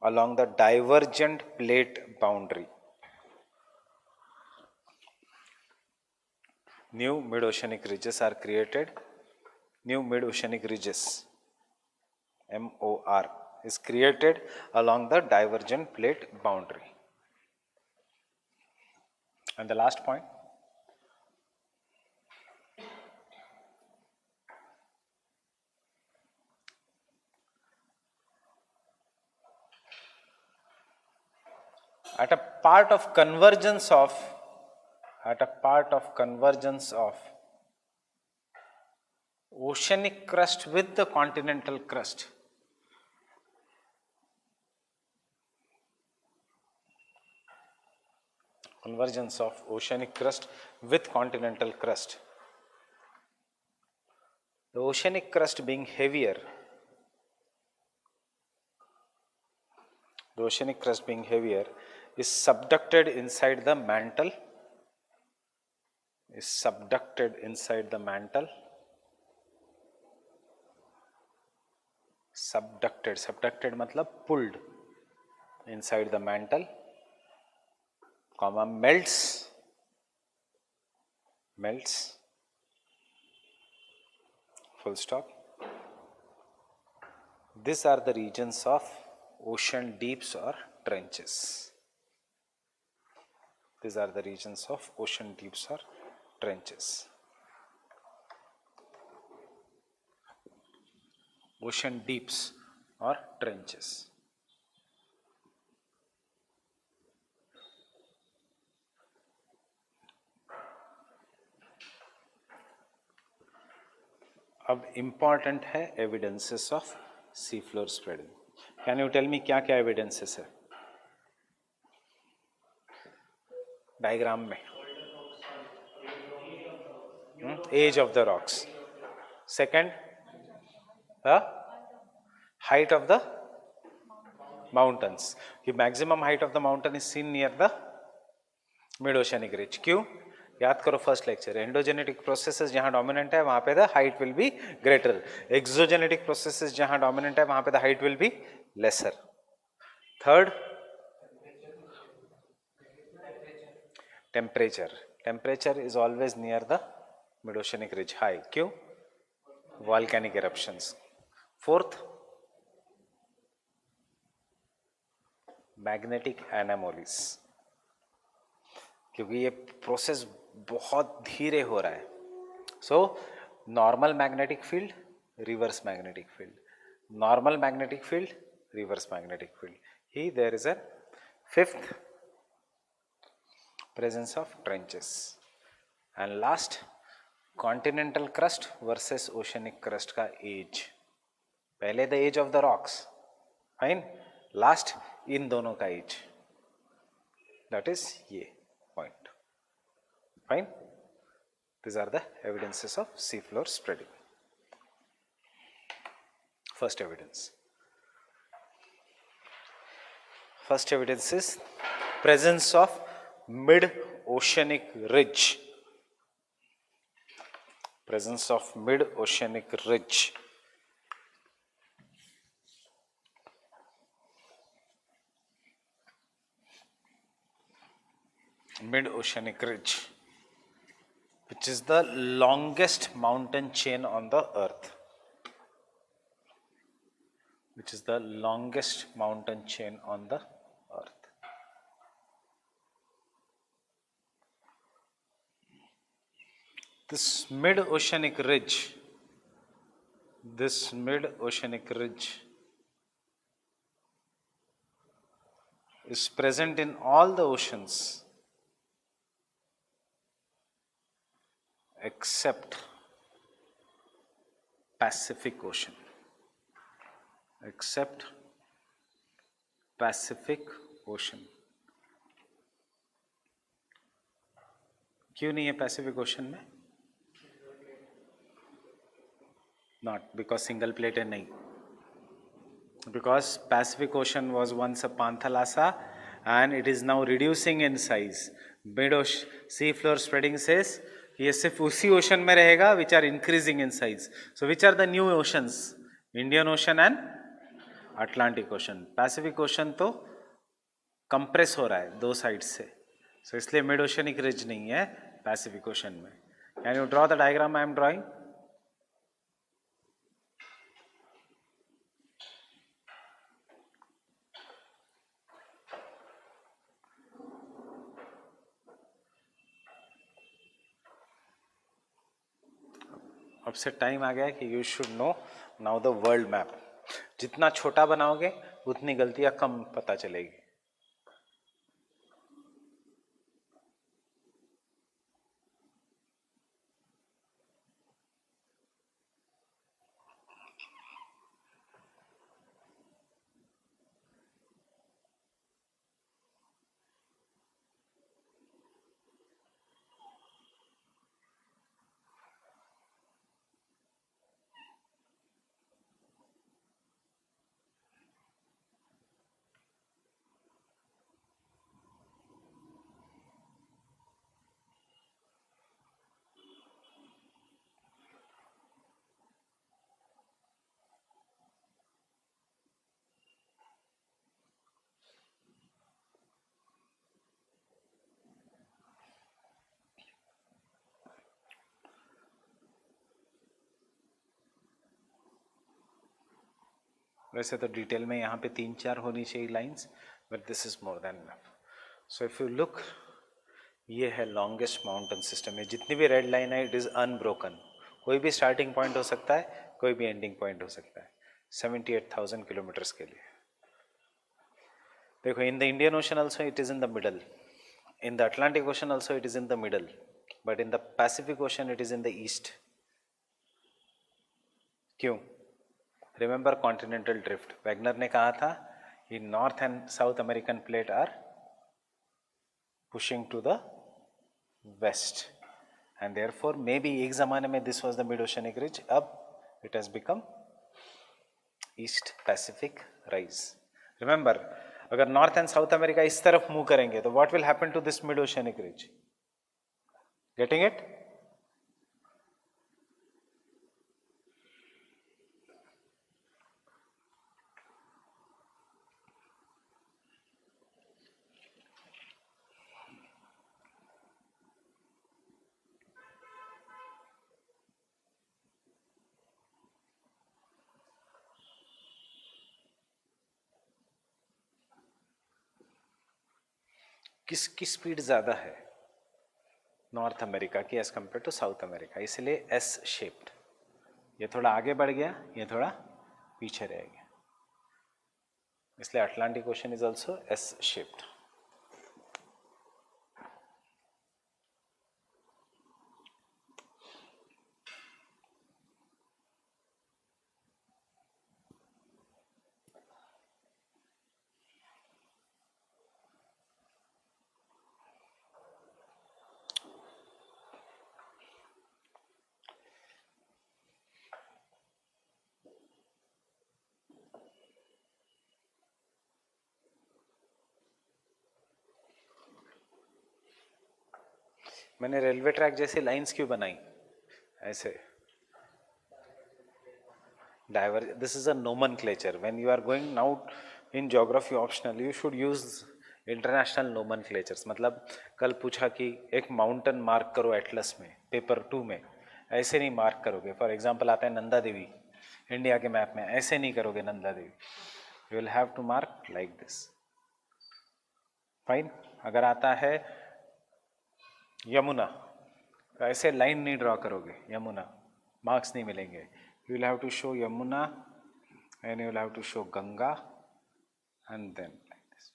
along the divergent plate boundary. New mid-oceanic ridges, MOR, is created along the divergent plate boundary. And the last point. At a part of convergence of at a part of convergence of oceanic crust with the continental crust. Convergence of oceanic crust with continental crust. The oceanic crust being heavier, is subducted inside the mantle, subducted मतलब pulled inside the mantle, comma, melts, full stop. These are the regions of ocean deeps or trenches. Ocean deeps or trenches. अब important है evidences of sea floor spreading. Can you tell me क्या क्या evidences है diagram में? Age of the rocks. Second, height of the mountains. The maximum height of the mountain is seen near the mid-oceanic ridge. क्यों? याद करो first lecture, endogenetic processes जहां dominant है वहां पे the height will be greater, exogenetic processes जहां dominant है वहां पे the height will be lesser. Third, temperature is always near the mid oceanic ridge high. क्यों? Volcanic eruptions. Fourth, magnetic anomalies, क्योंकि ये प्रोसेस बहुत धीरे हो रहा है. So normal magnetic field, reverse magnetic field, normal magnetic field, reverse magnetic field. He there is a fifth, presence of trenches. And last, continental crust versus oceanic crust का age. पहले the age of the rocks, fine. Last इन दोनों का age, that is ये point, fine. These are the evidences of seafloor spreading. First evidence is presence of mid-oceanic ridge. Mid-oceanic ridge, which is the longest mountain chain on the earth. This mid-oceanic ridge is present in all the oceans except Pacific Ocean. क्यों नहीं है Pacific ocean में? Not because single plate है, नहीं. Because Pacific Ocean was once a Panthalassa and it is now reducing in size. Mid-ocean sea floor spreading says ये सिर्फ उसी ocean में रहेगा which are increasing in size. So which are the new oceans? Indian Ocean and Atlantic Ocean. Pacific Ocean तो compress हो रहा है दो साइड से, so इसलिए मिड ओशनिक रिज नहीं है पैसिफिक ओशन में. Can you draw the diagram I am drawing? अब से टाइम आ गया है कि you should know now the world map. जितना छोटा बनाओगे उतनी गलतियां कम पता चलेगी. वैसे तो डिटेल में यहाँ पे 3-4 होनी चाहिए lines, but this is more than enough. So if you look, ये है लॉन्गेस्ट माउंटेन सिस्टम. ये जितनी भी रेड लाइन है इट इज़ अनब्रोकन. कोई भी स्टार्टिंग पॉइंट हो सकता है, कोई भी एंडिंग पॉइंट हो सकता है. 78,000 किलोमीटर्स के लिए. देखो, in the Indian ocean also it is in the middle, in the Atlantic ocean also it is in the middle, but in the Pacific ocean it is in the east. क्यों? Remember continental drift. Wegener ने कहा था कि north and south American plate are pushing to the west, and therefore maybe एक जमाने में this was the mid oceanic ridge, अब it has become east Pacific Rise. Remember, अगर North and south America इस तरफ move करेंगे तो what will happen to this mid oceanic ridge? Getting it? किसकी स्पीड ज़्यादा है नॉर्थ अमेरिका की edge compare to South America? इसलिए एस शेप्ड. ये थोड़ा आगे बढ़ गया, ये थोड़ा पीछे रह गया, इसलिए Atlantic ocean is also S shaped. मैंने रेलवे ट्रैक जैसी लाइंस क्यों बनाई ऐसे? Diver, this is a nomenclature. When you are going now in geography optional, you should use international nomenclatures. मतलब कल पूछा कि एक माउंटेन मार्क करो एटलस में, पेपर 2 में, ऐसे नहीं मार्क करोगे. फॉर एग्जाम्पल आता है नंदा देवी इंडिया के मैप में, ऐसे नहीं करोगे Nanda Devi. You will have to mark like this. Fine. अगर आता है यमुना, तो ऐसे लाइन नहीं ड्रॉ करोगे यमुना, मार्क्स नहीं मिलेंगे. You will have to show Yamuna and you will have to show Ganga and then like this.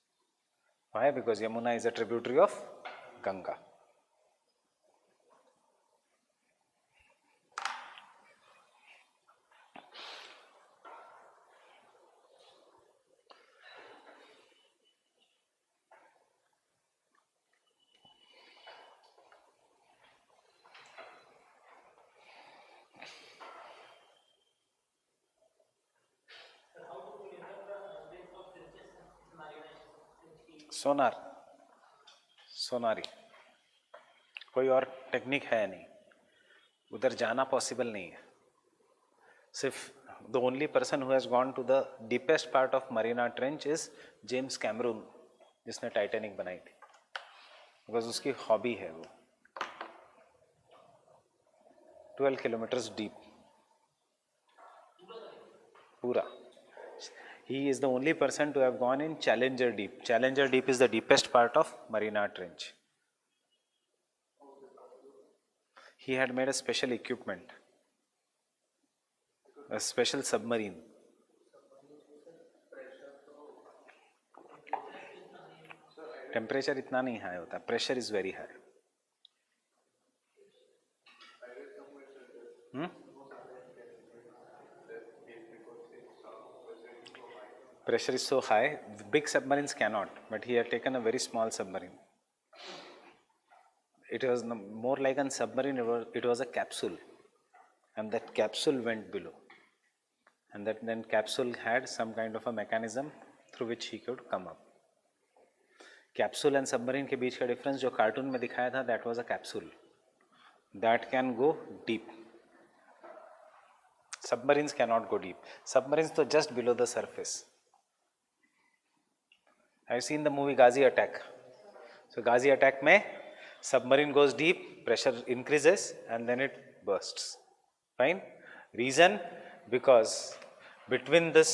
Why? Because Yamuna is a tributary of Ganga. Sonar, सोनारी, कोई और टेक्निक है नहीं, उधर जाना पॉसिबल नहीं है. सिर्फ the only person who has gone to the deepest part of Mariana Trench is James Cameron, जिसने टाइटैनिक बनाई थी, बिकॉज उसकी हॉबी है वो. 12 किलोमीटर्स डीप पूरा. He is the only person to have gone in Challenger Deep. Challenger Deep is the deepest part of Marina Trench. He had made a special equipment, a special submarine. Temperature इतना नहीं high होता, pressure is very high. Pressure is so high, big submarines cannot, but he had taken a very small submarine. It was more like a submarine, it was a capsule, and that capsule went below, and that then capsule had some kind of a mechanism through which he could come up. Capsule and submarine के बीच का difference जो cartoon में दिखाया था, that was a capsule that can go deep. Submarines can not go deep. Submarines तो just below the surface. I've seen the movie Ghazi Attack. So Ghazi Attack में submarine goes deep, pressure increases and then it bursts. Fine. Reason? Because between this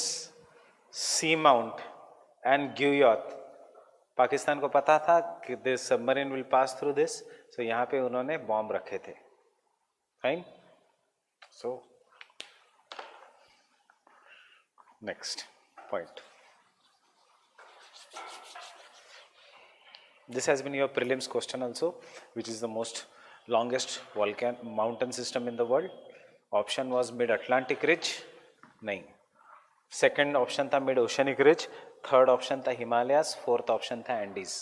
sea mount and guyot, Pakistan को पता था कि this submarine will pass through this, so यहाँ पे उन्होंने bomb रखे थे. Fine. So next point. This has been your prelims question also, which is the most longest mountain system in the world. Option was mid-Atlantic ridge. नहीं. Second option था mid-oceanic ridge. Third option था Himalayas. Fourth option था Andes.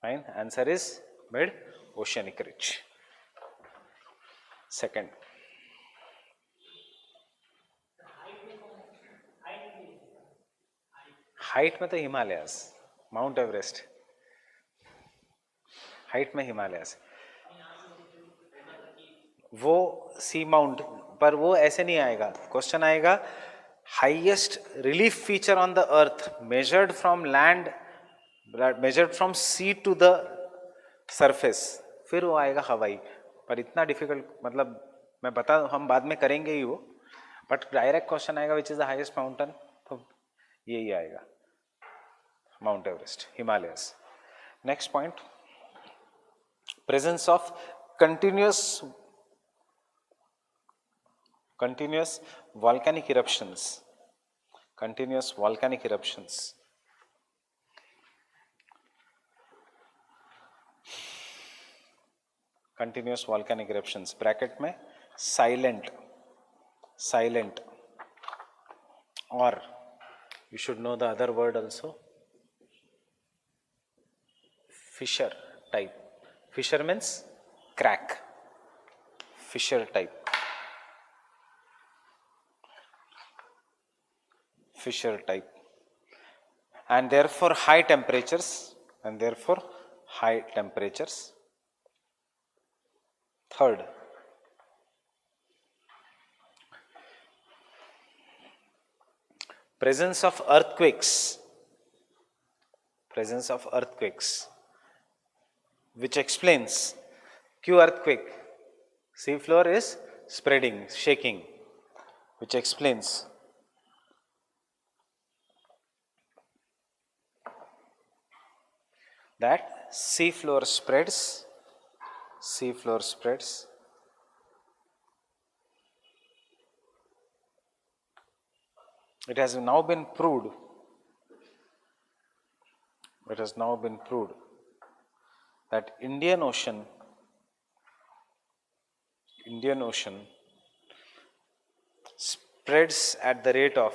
Fine. Answer is mid-oceanic ridge. Second. Height में तो Himalayas, mount Everest height में हिमालयास. वो सी mount पर वो ऐसे नहीं आएगा. क्वेश्चन आएगा highest relief feature on the earth measured from land, measured from sea to the surface, फिर वो आएगा हवाई. पर इतना डिफिकल्ट, मतलब मैं बता, हम बाद में करेंगे ही वो, बट डायरेक्ट क्वेश्चन आएगा which is the highest mountain, तो यही आएगा mount Everest, Himalayas. Next point, presence of continuous volcanic eruptions. Continuous volcanic eruptions. Continuous volcanic eruptions. Bracket में silent. Or you should know the other word also. Fissure type. Fissure means crack. Fissure type. Fissure type. And therefore high temperatures. Third, presence of earthquakes, which explains Q earthquake, sea floor is spreading, shaking, which explains that sea floor spreads. It has now been proved that Indian Ocean spreads at the rate of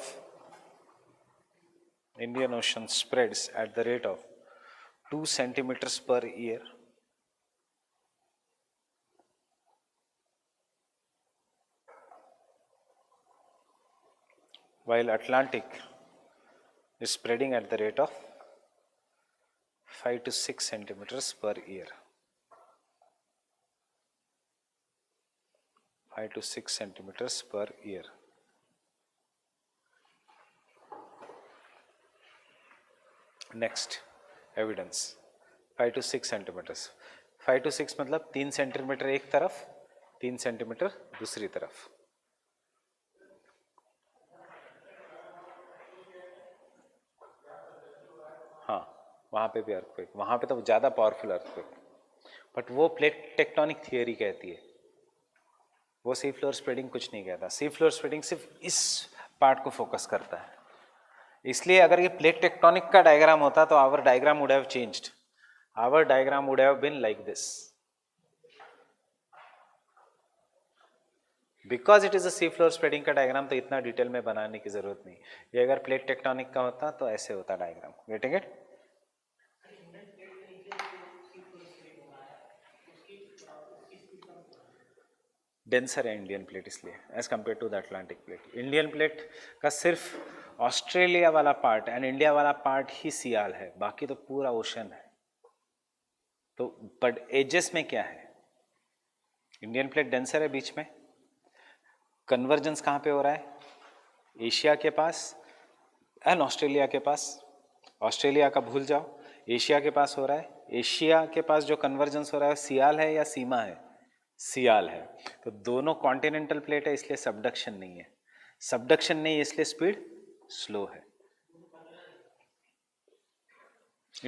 2 centimeters per year. While Atlantic is spreading at the rate of 5 to 6 centimeters per year. 5 to 6 centimeters per year. Next, evidence. 5 to 6 centimeters. 5 to 6 मतलब 3 centimetre एक तरफ, 3 centimetre दूसरी तरफ. हाँ, वहाँ पे भी earthquake, वहाँ पे तो ज़्यादा पावरफुल अर्थक्वेक, बट वो प्लेट टेक्टोनिक थियरी कहती है, वो सी फ्लोर स्प्रेडिंग कुछ नहीं कहता. सी फ्लोर स्प्रेडिंग सिर्फ इस पार्ट को फोकस करता है. इसलिए अगर ये प्लेट टेक्टोनिक का डायग्राम होता तो our diagram would have changed. Our diagram would have been like this. Because it is a sea floor spreading का डायग्राम, तो इतना डिटेल में बनाने की जरूरत नहीं. ये अगर प्लेट टेक्टोनिक का होता तो ऐसे होता डायग्राम. Getting it? डेंसर है इंडियन प्लेट इसलिए as compare to the Atlantic plate. Indian plate का सिर्फ ऑस्ट्रेलिया वाला पार्ट एंड इंडिया वाला पार्ट ही सियाल है, बाकी तो पूरा ओशन है. तो बट एजेस में क्या है, इंडियन प्लेट डेंसर है बीच में. कन्वर्जेंस कहाँ पे हो रहा है? एशिया के पास एंड ऑस्ट्रेलिया के पास. ऑस्ट्रेलिया का भूल जाओ, एशिया के पास हो रहा है. एशिया के पास जो कन्वर्जेंस हो रहा है सियाल है या सीमा है? सियाल है. तो दोनों कॉन्टिनेंटल प्लेट है, इसलिए सबडक्शन नहीं है. सबडक्शन नहीं इसलिए स्पीड स्लो है.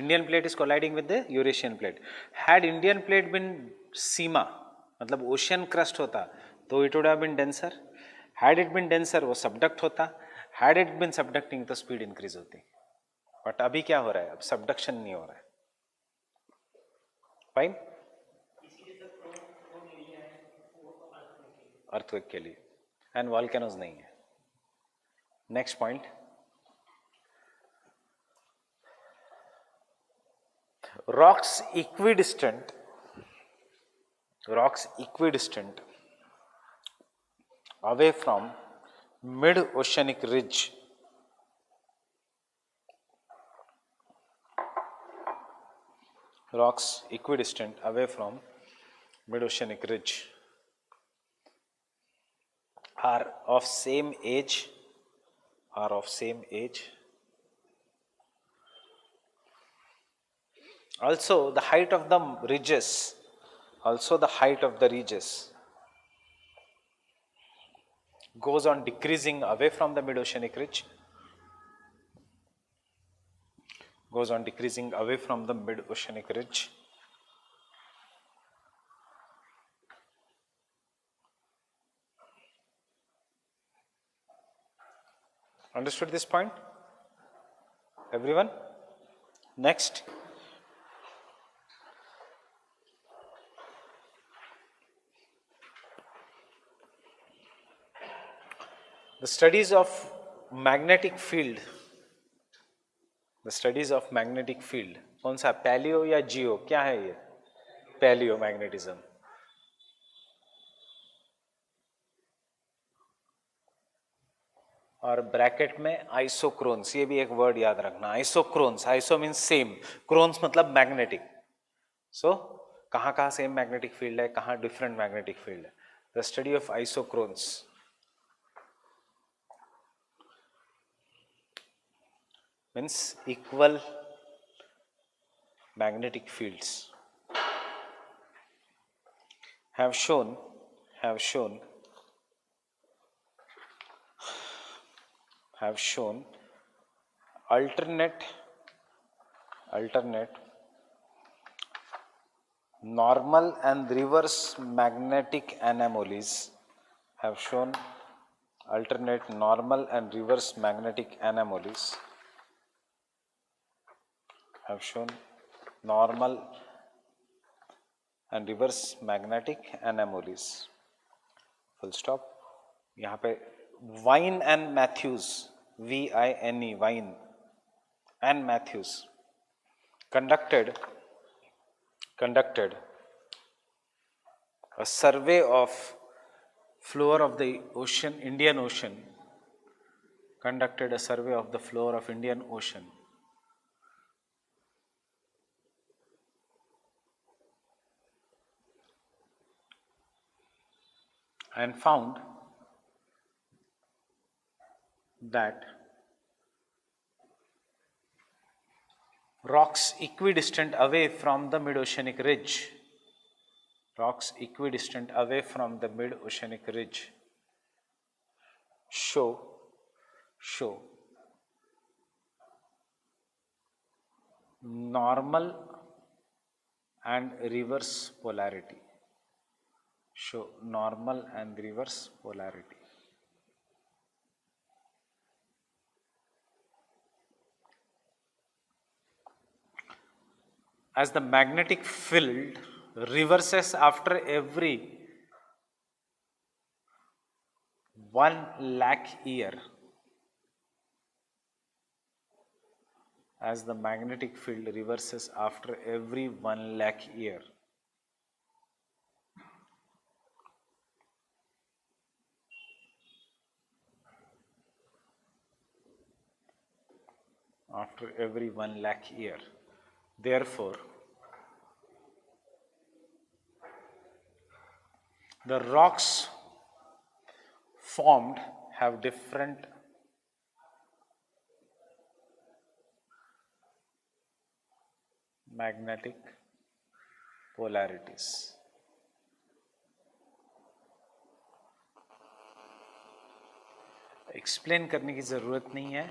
Indian plate is colliding with the Eurasian plate. Had Indian plate been sima मतलब ओशियन क्रस्ट होता तो it would have been denser. Had it been denser वो सबडक्ट होता. हैड इट बीन सबडक्टिंग तो speed increase होती. But अभी क्या हो रहा है, अब सबडक्शन नहीं हो रहा है. फाइन. अर्थक्वेक के लिए एंड वॉल्केनोज नहीं है. Next point. Rocks equidistant away from mid-oceanic ridge are of same age. Also the height of the ridges goes on decreasing away from the mid-oceanic ridge. Understood this point, everyone? Next. The studies of magnetic field. कौन सा, palaeo या जियो, क्या है ये? Palaeo magnetism. और bracket में आइसोक्रोन्स, ये भी एक वर्ड याद रखना. Isochrons, iso means same, chrons मतलब मैग्नेटिक. सो कहाँ सेम मैग्नेटिक फील्ड है, कहाँ डिफरेंट मैग्नेटिक फील्ड है. The study of isochrons means equal magnetic fields have shown alternate normal and reverse magnetic anomalies. Full stop. यहाँ पे Wine and Matthews, V-I-N-E, Wine and Matthews conducted a survey of floor of the Indian Ocean. And found that rocks equidistant away from the mid-oceanic ridge show normal and reverse polarity. As the magnetic field reverses after every 1,00,000 year. As the magnetic field reverses after every 1,00,000 year. Therefore, the rocks formed have different magnetic polarities. Explain करने की ज़रूरत नहीं है,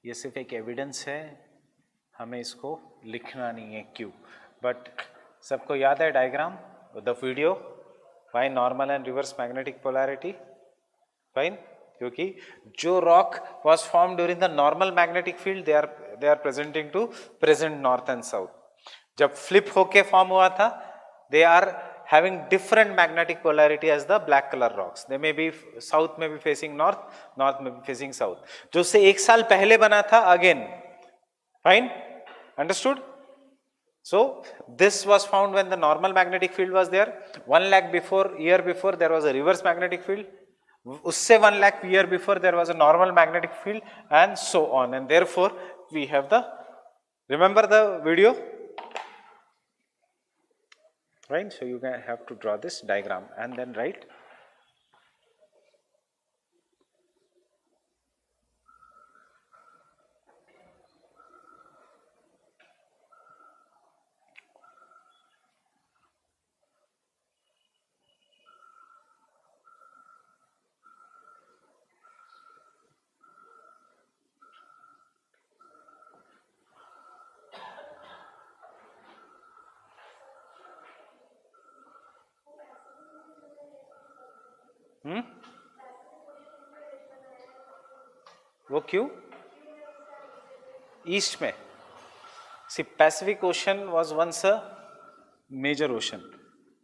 ये सिर्फ एक evidence है, हमें इसको लिखना नहीं है क्यों. बट सबको याद है diagram the video, why normal and reverse magnetic polarity. Fine, क्योंकि जो rock was form during the normal magnetic field they are presenting to present north and south. जब फ्लिप होके फॉर्म हुआ था they are having different magnetic polarity as the black color rocks. They may be south may be facing north, north may be facing south. जो उससे एक साल पहले बना था again. Fine? Understood? So this was found when the normal magnetic field was there. 1 lakh year before there was a reverse magnetic field. उससे 1 lakh year before there was a normal magnetic field and so on. And therefore we have the, remember the video? Right, so you can have to draw this diagram and then write. वो क्यों? East में. See, Pacific Ocean was once a major ocean.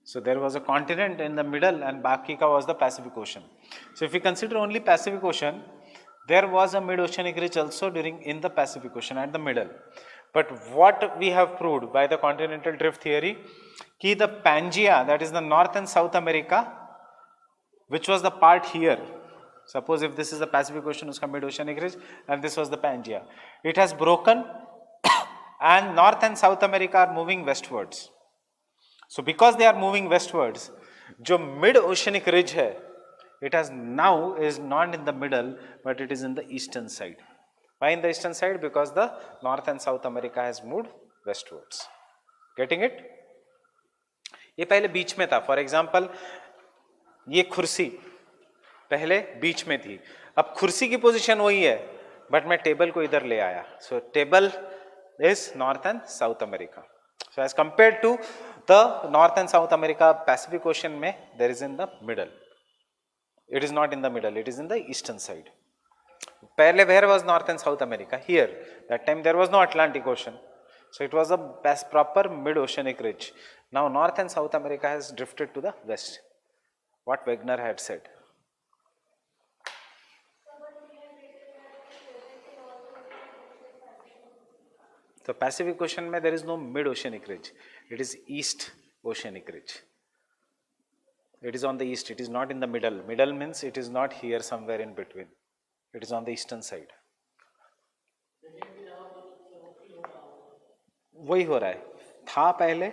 So there was a continent in the middle and बाकी का was the Pacific Ocean. So if we consider only Pacific Ocean, there was a mid-oceanic ridge also in the Pacific Ocean at the middle. But what we have proved by the continental drift theory, कि the Pangaea, that is the North and South America, which was the part here. Suppose if this is the Pacific Ocean, uska mid-oceanic ridge, and this was the Pangaea. It has broken and North and South America are moving westwards. So because they are moving westwards, जो mid-oceanic ridge है, it has now is not in the middle, but it is in the eastern side. Why in the eastern side? Because the North and South America has moved westwards. Getting it? ये पहले बीच में था. For example, ये कुर्सी पहले बीच में थी, अब कुर्सी की पोजीशन वही है, बट मैं टेबल को इधर ले आया. So table is north and south America. So as compare to the north and south America, Pacific ocean में there is in the middle. It is not in the middle, it is in the eastern side. पहले where was north and south America? Here. That time there was no Atlantic ocean, so it was a proper mid-oceanic ridge. Now North and South America has drifted to the west. What Wegener had said. So Pacific Ocean में there is no mid-oceanic ridge. It is East Oceanic ridge. It is on the east. It is not in the middle. Middle means it is not here somewhere in between. It is on the eastern side. वही हो रहा है, था पहले,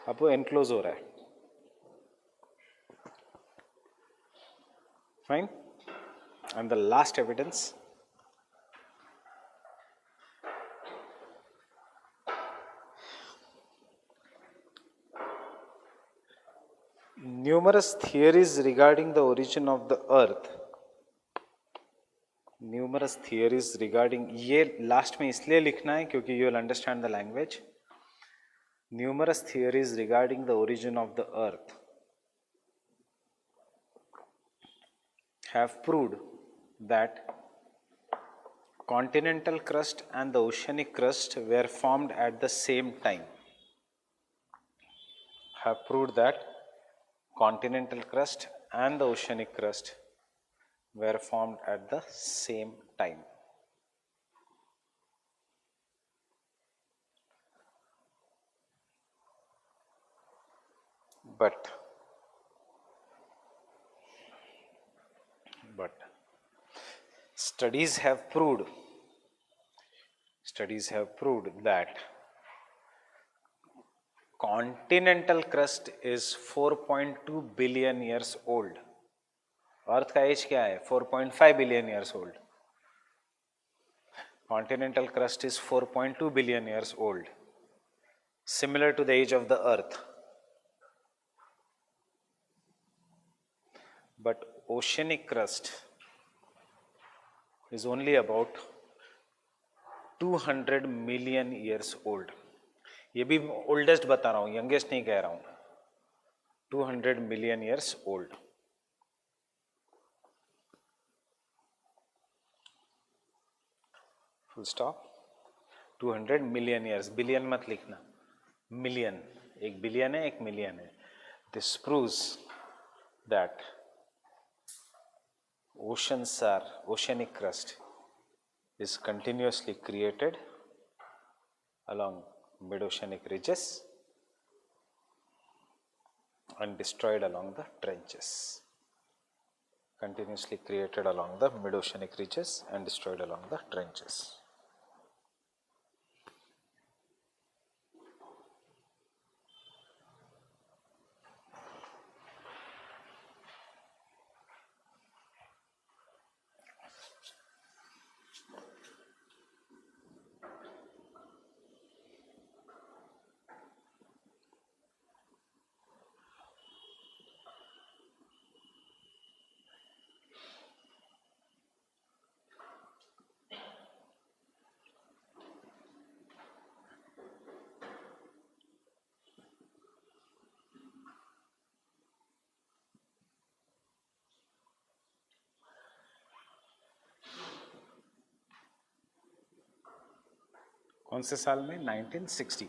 अब वो enclose हो रहा है. Fine. And the last evidence. Numerous theories regarding the origin of the earth. Numerous theories regarding, ये लास्ट में इसलिए लिखना है क्योंकि you will understand the language. Numerous theories regarding the origin of the earth have proved that continental crust and the oceanic crust were formed at the same time. Have proved that continental crust and the oceanic crust were formed at the same time. But studies have proved that continental crust is 4.2 billion years old. अर्थ का as क्या है? 4.5 billion years old. Continental crust is 4.2 billion years old, similar to the age of the earth. But oceanic crust is only about 200 million years old. ये भी oldest बता रहा हूँ, youngest नहीं कह रहा हूँ. 200 million years old. Full stop. 200 million years. Billion मत लिखना, मिलियन. एक बिलियन है, एक मिलियन है. This proves that oceanic crust is continuously created along mid-oceanic ridges and destroyed along the trenches. Continuously created along the mid-oceanic ridges and destroyed along the trenches. कौन से साल में? 1960.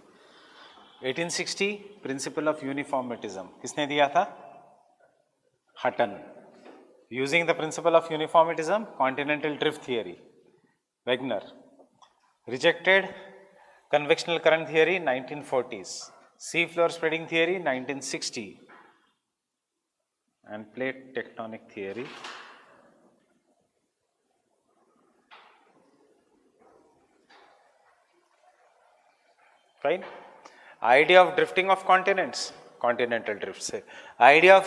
1860 प्रिंसिपल ऑफ यूनिफॉर्मिटिज्म किसने दिया था? Hutton. Using the principle of uniformitarianism, continental drift theory, Wegener. Rejected convectional current theory 1940s, sea floor spreading theory 1960, and plate tectonic theory fine. Idea of drifting of continents, continental drift से. Idea of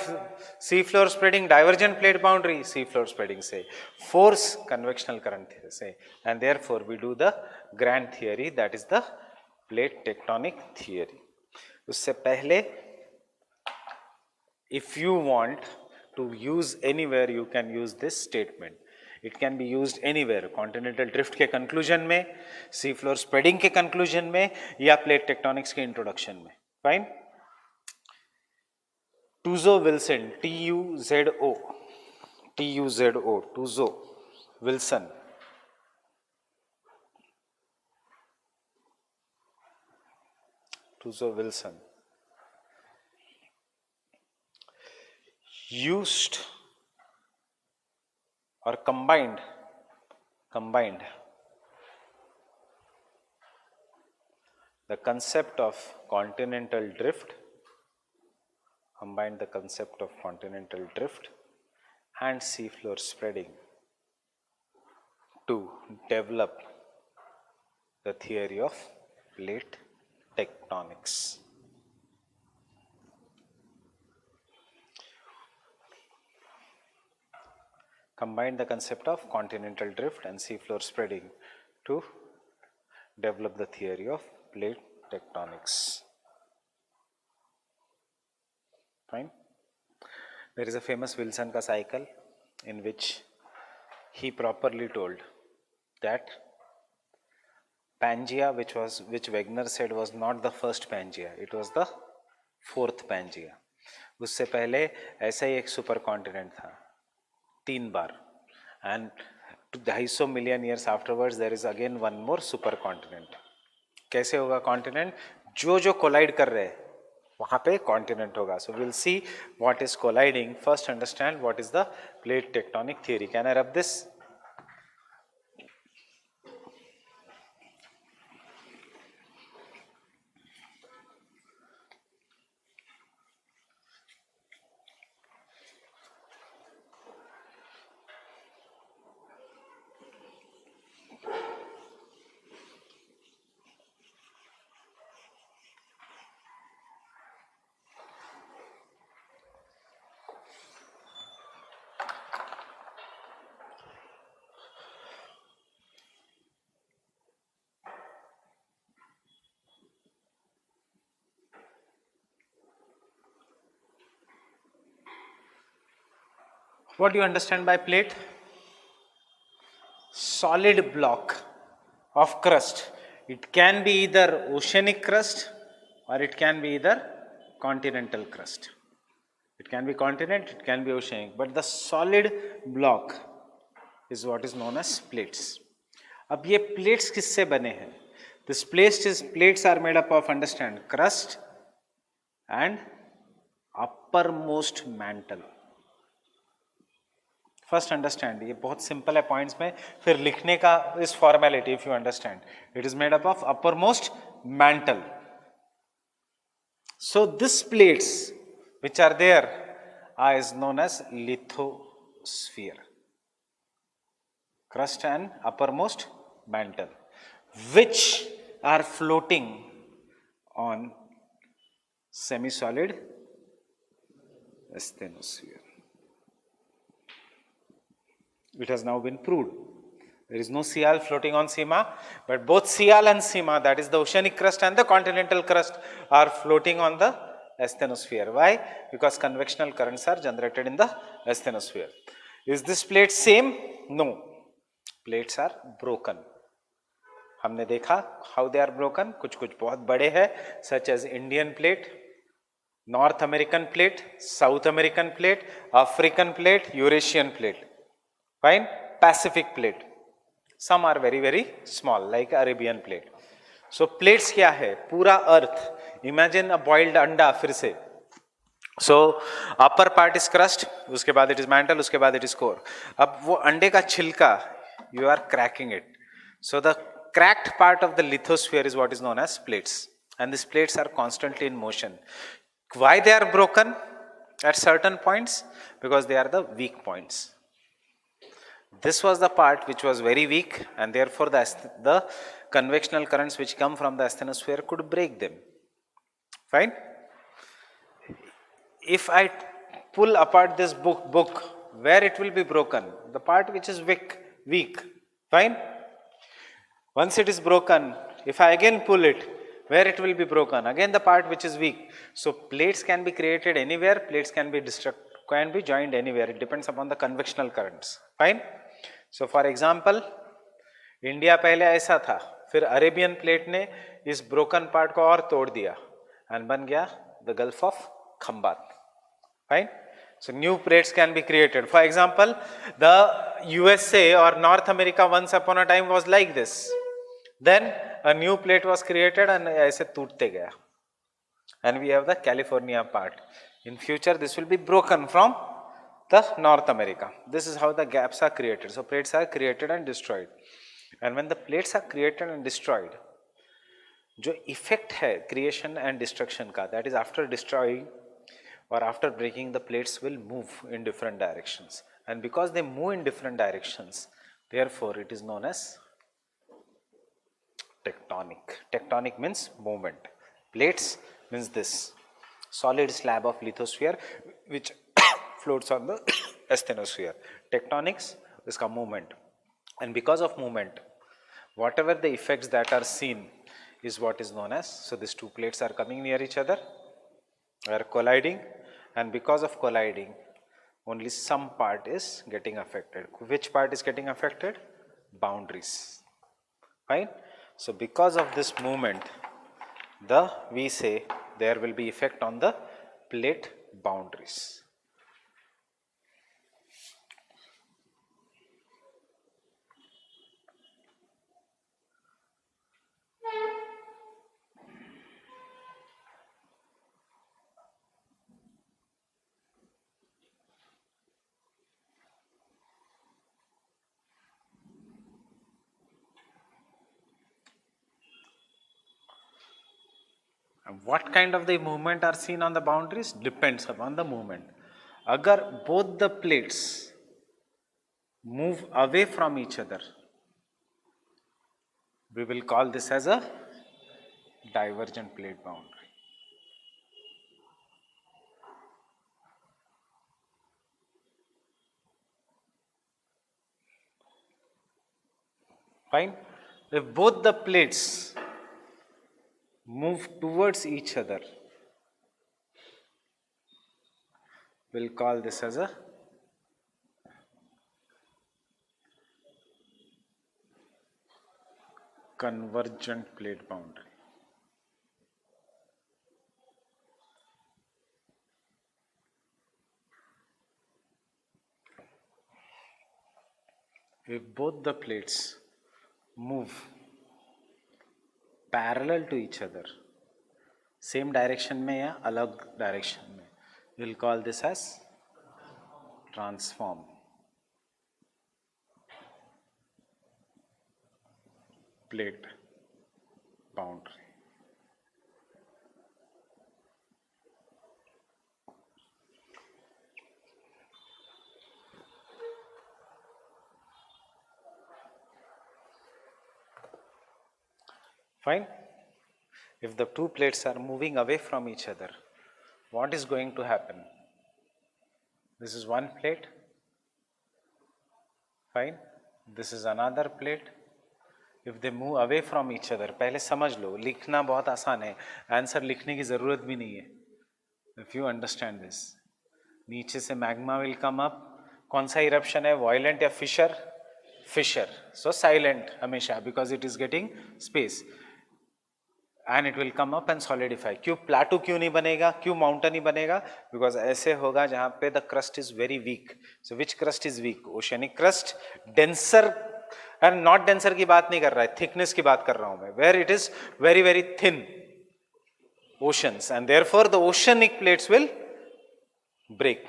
sea floor spreading, divergent plate boundary, sea floor spreading से. Force, convectional current से. And therefore we do the grand theory, that is the plate tectonic theory. उससे पहले, if you want to use anywhere, you can use this statement. It can be used anywhere. Continental drift के conclusion में, सी floor spreading के conclusion में, या plate tectonics के introduction में. Fine. टूजो Wilson, TUZO, टूजो Wilson. टूजो Wilson used or combined the concept of continental drift, and sea floor spreading to develop the theory of plate tectonics. Combined the concept of continental drift and sea floor spreading to develop the theory of plate tectonics. Fine. There is a famous Wilson ka cycle in which he properly told that Pangea, which Wegener said was not the first Pangea, it was the fourth Pangea. उससे पहले ऐसा ही एक super continent था 3 बार, and 250 million years afterwards there is again one more super continent. कैसे होगा continent? जो collide कर रहे हैं वहां पे कॉन्टिनेंट होगा. So will see what is colliding. First understand what is the plate tectonic theory. Can I rub this? What do you understand by plate? solid block of crust. It can be either oceanic crust or it can be either continental crust. It can be continent, it can be oceanic, but the solid block is what is known as plates. अब ये plates किससे बने हैं? This plates are made up of, understand, crust and uppermost mantle. First understand, ये बहुत simple है points में, फिर लिखने का इस formality if you understand. It is made up of uppermost mantle. So this plates which are there are is known as lithosphere. crust and uppermost mantle, which are floating on semi-solid asthenosphere. It has now been proved. There is no Sial floating on Sima, but both Sial and Sima, that is the oceanic crust and the continental crust, are floating on the asthenosphere. Why? Because convectional currents are generated in the asthenosphere. Is this plate same? No. Plates are broken. हमने देखा how they are broken. कुछ कुछ बहुत बड़े हैं, such as Indian plate, North American plate, South American plate, African plate, Eurasian plate. Fine. Pacific plate. Some are very very small like Arabian plate. So plates क्या है? पूरा अर्थ. Imagine a boiled अंडा फिर से. So upper part is crust, उसके बाद it is mantle, उसके बाद it is core. अब वो अंडे का छिलका, you are cracking it. So the cracked part of the lithosphere is what is known as plates, and these plates are constantly in motion. Why they are broken at certain points? Because they are the weak points. This was the part which was very weak, and therefore the convectional currents which come from the asthenosphere could break them. Fine. If I pull apart this book, where it will be broken? The part which is weak. Fine. Once it is broken, if I again pull it, where it will be broken? Again the part which is weak. So plates can be created anywhere, plates can be joined anywhere. It depends upon the convectional currents. Fine. So for example, India पहले ऐसा था, फिर Arabian plate ने इस broken part को और तोड़ दिया एंड बन गया the gulf of Khambhat. Fine. So new plates can be created. For example, the USA or North America once upon a time was like this. Then a new plate was created and ऐसे टूटते गया. And we have the California part. In future, this will be broken from the North America. This is how the gaps are created. So plates are created and destroyed. And when the plates are created and destroyed, जो effect है creation and destruction का, that is after destroying or after breaking, the plates will move in different directions. And because they move in different directions, therefore it is known as tectonic. Tectonic means movement. Plates means this solid slab of lithosphere which floats on the asthenosphere. Tectonics is का movement. And because of movement, whatever the effects that are seen is what is known as, so these two plates are coming near each other, are colliding, and because of colliding, only some part is getting affected. Which part is getting affected? Boundaries. Fine. So because of this movement, we say there will be effect on the plate boundaries. What kind of the movement are seen on the boundaries? Depends upon the movement. Agar both the plates move away from each other, we will call this as a divergent plate boundary. Fine. If both the plates move towards each other, we'll call this as a convergent plate boundary. If both the plates move parallel to each other, same direction में या अलग direction में, we'll call this as transform plate boundary. Fine. If the two plates are moving away from each other, what is going to happen? This is one plate. Fine. This is another plate. If they move away from each other, पहले समझ लो, लिखना बहुत आसान है, answer लिखने की जरूरत भी नहीं है. If you understand this, नीचे से magma will come up. कौन सा eruption है, violent या fissure? Fissure. So silent हमेशा, because it is getting space. And it will come up and solidify. क्यों plateau क्यों नहीं बनेगा, क्यों mountain नहीं बनेगा? Because ऐसे होगा जहाँ पे the crust is very weak. So which crust is weak? Oceanic crust, denser and not denser की बात नहीं कर रहा है, thickness की बात कर रहा हूँ मैं. Where it is very very thin oceans, and therefore the oceanic plates will break,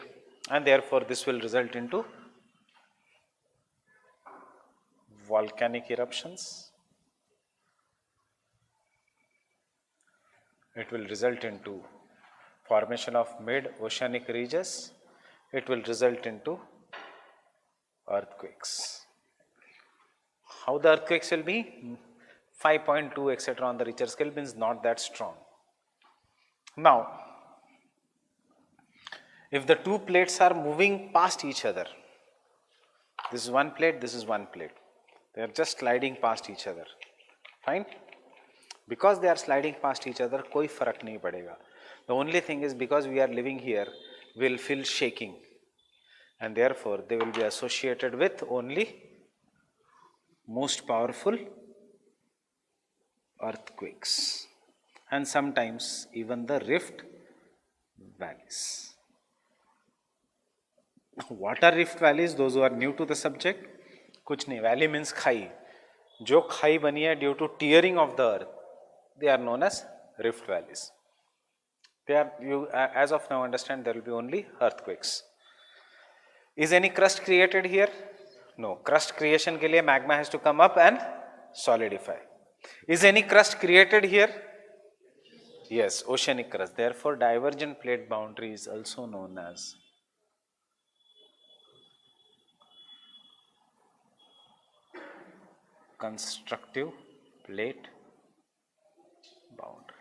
and therefore this will result into volcanic eruptions. It will result into formation of mid-oceanic ridges. It will result into earthquakes. How the earthquakes will be? 5.2 etc. on the Richter scale means not that strong. Now, if the two plates are moving past each other, this is one plate, this is one plate. They are just sliding past each other. Fine? Because they are sliding past each other, कोई फर्क नहीं पड़ेगा. The only thing is, because we are living here, we will feel shaking, and therefore they will be associated with only most powerful earthquakes, and sometimes even the rift valleys. What are rift valleys? Those who are new to the subject, कुछ नहीं. Valley means खाई. जो खाई बनी है due to tearing of the earth, they are known as rift valleys. They are, you as of now understand, there will be only earthquakes. Is any crust created here? No. Crust creation के लिए magma has to come up and solidify. Is any crust created here? Yes, oceanic crust. Therefore, divergent plate boundary is also known as constructive plate boundary.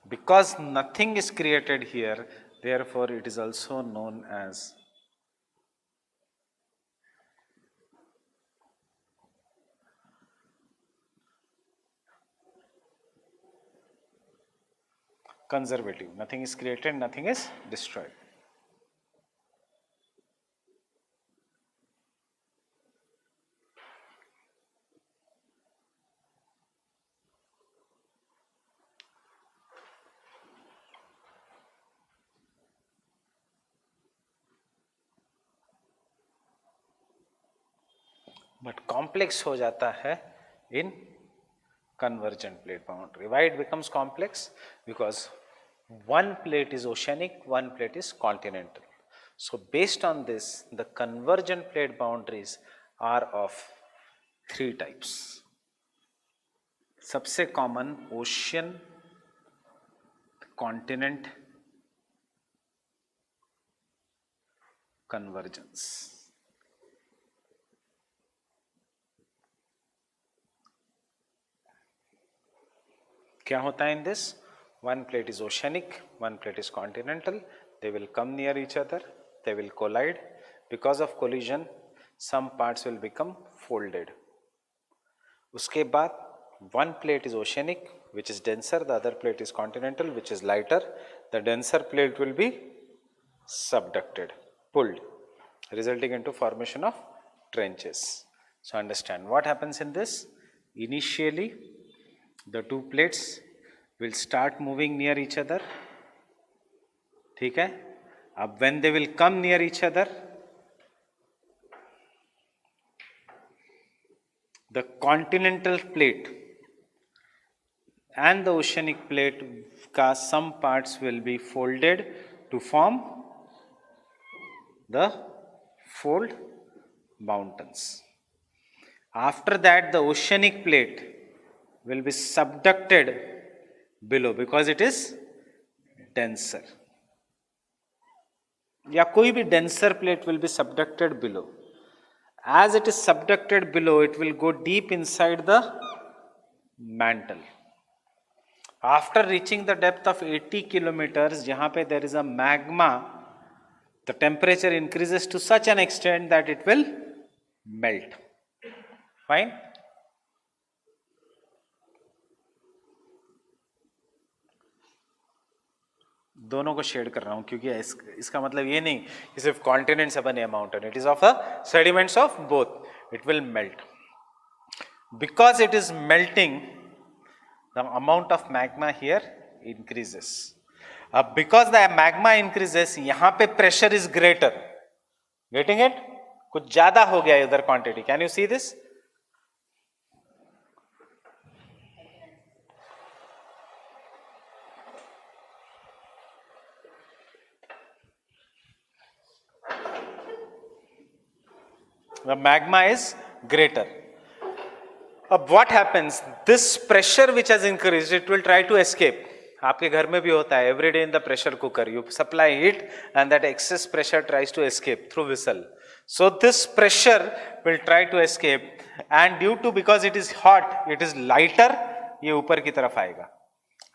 Because nothing is created here, therefore it is also known as conservative. Nothing is created, nothing is destroyed. But complex हो जाता है in convergent plate boundary. Why it becomes complex? Because one plate is oceanic, one plate is continental. So based on this, the convergent plate boundaries are of three types. सबसे common ocean, continent convergence. क्या होता है in this? One plate is oceanic, one plate is continental. They will come near each other, they will collide. Because of collision, some parts will become folded. उसके बाद one plate is oceanic, which is denser, the other plate is continental, which is lighter. The denser plate will be subducted, pulled, resulting into formation of trenches. So understand what happens in this. Initially, the two plates will start moving near each other. ठीक है? अब when they will come near each other, the continental plate and the oceanic plate का some parts will be folded to form the fold mountains. After that, the oceanic plate will be subducted below because it is denser. या कोई भी denser plate will be subducted below. As it is subducted below, it will go deep inside the mantle. After reaching the depth of 80 kilometers, जहाँ पे there is a magma, the temperature increases to such an extent that it will melt. Fine? दोनों को shade कर रहा हूं क्योंकि इसका मतलब ये नहीं कि सिर्फ कॉन्टिनेंट्स है बने mountain. It is of the sediments of both. It will melt. Because it is melting, the amount of magma here increases. अब बिकॉज द मैग्मा इंक्रीजेस, यहां पे pressure is greater. Getting it? कुछ ज्यादा हो गया इधर quantity. Can you see this? The magma is greater. What happens? This pressure which has increased, it will try to escape. आपके घर में भी होता है. Every day in the pressure cooker, you supply heat and that excess pressure tries to escape through whistle. So this pressure will try to escape, and due to because it is hot, it is lighter. ये ऊपर की तरफ आएगा.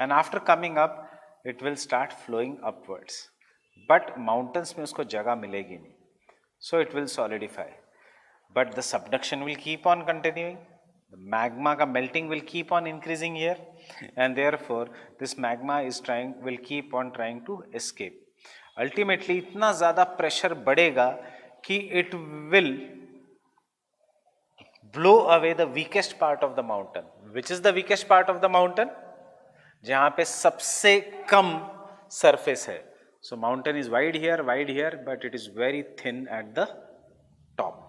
And after coming up, it will start flowing upwards. But mountains में उसको जगह मिलेगी नहीं. So it will solidify. But the subduction will keep on continuing. The magma का melting will keep on increasing here, and therefore this magma will keep on trying to escape. Ultimately इतना ज़्यादा pressure बढ़ेगा कि it will blow away the weakest part of the mountain. Which is the weakest part of the mountain? जहाँ पे सबसे कम surface है. So mountain is wide here, but it is very thin at the top.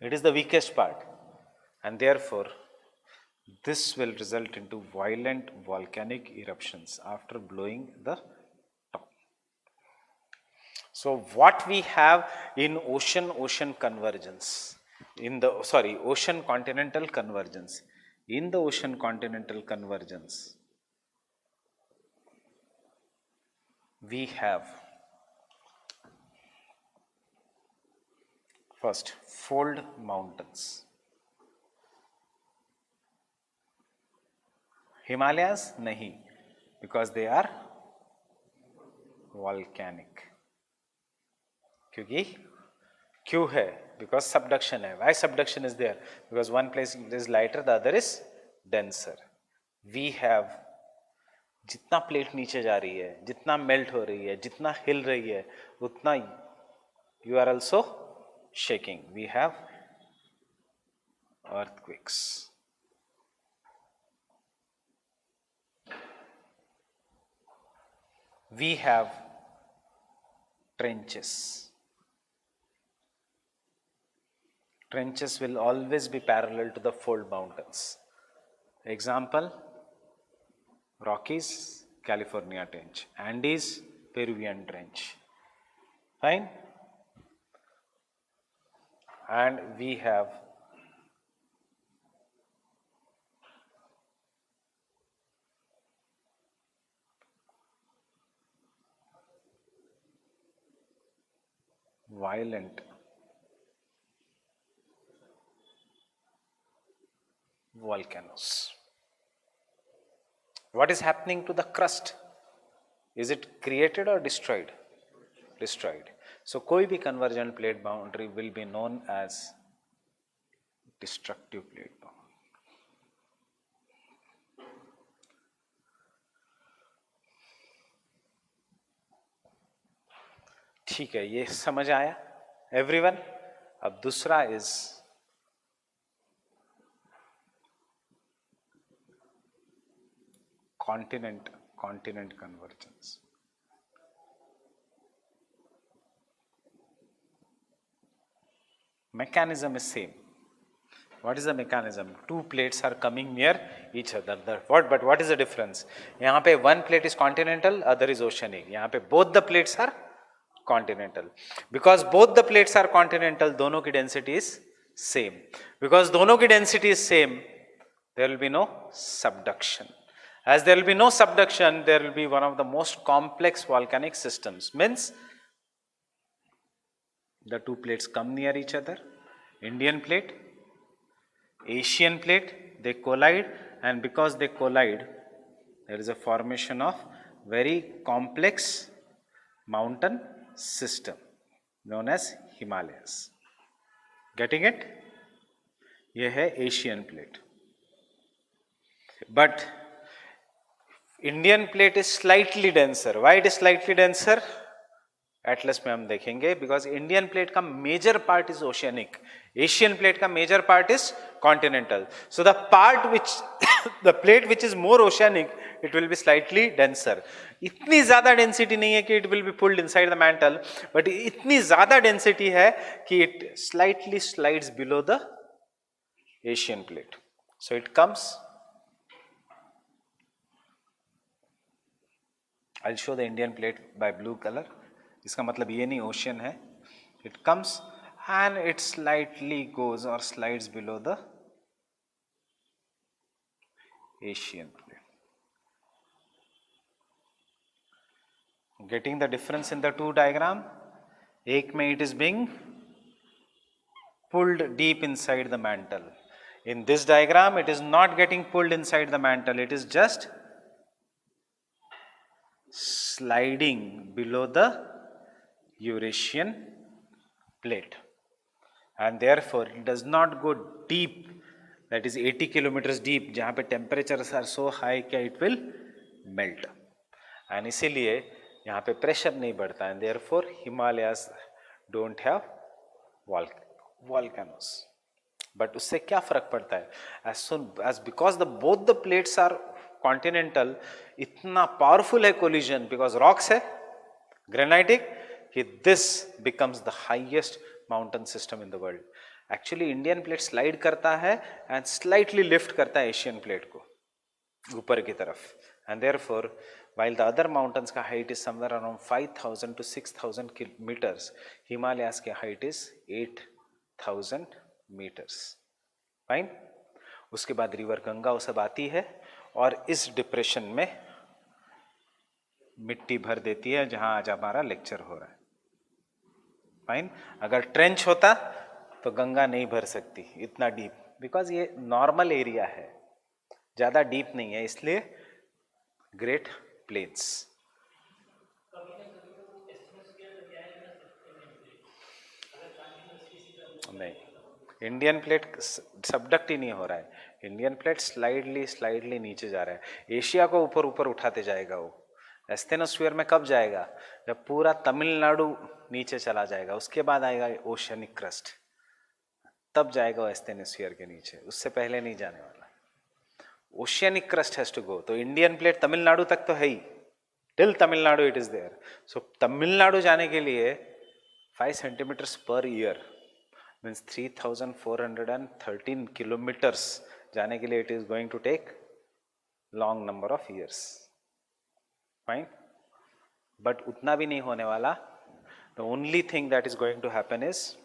It is the weakest part, and therefore this will result into violent volcanic eruptions after blowing the top. So what we have in ocean convergence, ocean continental convergence. In the ocean continental convergence, we have first fold mountains. Himalayas nahi, because they are volcanic. क्योंकि क्यों है? Because subduction है. Why subduction is there? Because one place is lighter, the other is denser. We have जितना plate नीचे जा रही है, जितना मेल्ट हो रही है, जितना हिल रही है, उतना you are also shaking. We have earthquakes. We have trenches. Trenches will always be parallel to the fold mountains. Example, Rockies, California Trench. Andes, Peruvian Trench. Fine? And we have violent volcanoes. What is happening to the crust? Is it created or destroyed? Destroyed. So कोई भी convergent plate boundary will be known as destructive plate boundary. ठीक है, ये समझ आया everyone. अब दूसरा is continent convergence. Mechanism is same. What is the mechanism? Two plates are coming near each other. But what is the difference? यहाँ पे one plate is continental, other is oceanic. यहाँ पे both the plates are continental. Because both the plates are continental, दोनों की density is same. Because दोनों की density is same, there will be no subduction. As there will be no subduction, there will be one of the most complex volcanic systems. Means the two plates come near each other, Indian plate, Asian plate, they collide, and because they collide, there is a formation of very complex mountain system known as Himalayas. Getting it? ये है Asian plate. But Indian plate is slightly denser. Why it is slightly denser? Atlas में हम देखेंगे, because Indian plate का major part is oceanic, Asian plate का major part is continental. So the part which the plate which is more oceanic, it will be slightly denser. इतनी ज्यादा density नहीं है कि it will be pulled inside the mantle, but इतनी ज्यादा density है कि it slightly slides below the Asian plate. So it comes, I will show the Indian plate by blue colour. इसका मतलब ये नहीं ओशियन है. It comes and it slightly goes और slides below the Asian plate. Getting the difference in the two diagram. एक में it is being pulled deep inside the mantle. In this diagram it is not getting pulled inside the mantle, it is just sliding below the Eurasian plate, and therefore it does not go deep, that is 80 kilometers deep, जहाँ पे temperatures are so high कि it will melt, and इसीलिए यहाँ पे pressure नहीं बढ़ता है, and therefore Himalayas don't have volcanoes. But उससे क्या फर्क पड़ता है? As soon as because both the plates are continental, इतना powerful है collision because rocks है granitic कि this becomes the highest mountain system in the world. Actually Indian plate slide करता है and slightly lift करता है Asian plate को ऊपर की तरफ, and therefore while the other mountains का height is somewhere around 5,000 to 6,000 meters, Himalayas के height is 8,000 meters. Fine. उसके बाद रिवर गंगा वो सब आती है और इस डिप्रेशन में मिट्टी भर देती है जहां आज हमारा लेक्चर हो रहा है. फाइन. अगर ट्रेंच होता तो गंगा नहीं भर सकती इतना डीप, बिकॉज ये नॉर्मल एरिया है, ज्यादा डीप नहीं है, इसलिए ग्रेट प्लेन्स. नहीं, इंडियन प्लेट सबडक्ट ही नहीं हो रहा है. इंडियन प्लेट स्लाइडली नीचे जा रहा है. एशिया को ऊपर ऊपर उठाते जाएगा वो. एस्थेनोस्फीयर में कब जाएगा? जब पूरा तमिलनाडु नीचे चला जाएगा, उसके बाद आएगा ओशियनिक क्रस्ट, तब जाएगा एस्थेनोस्फीयर के नीचे, उससे पहले नहीं जाने वाला. Oceanic crust has to go. तो इंडियन प्लेट तमिलनाडु तक तो है ही, till Tamil Nadu it is there. So Tamil Nadu जाने के लिए 5 centimetres per year means 3,413 kilometres जाने के लिए it is going to take long number of years. Fine. But उतना भी नहीं होने वाला. The only thing that is going to happen is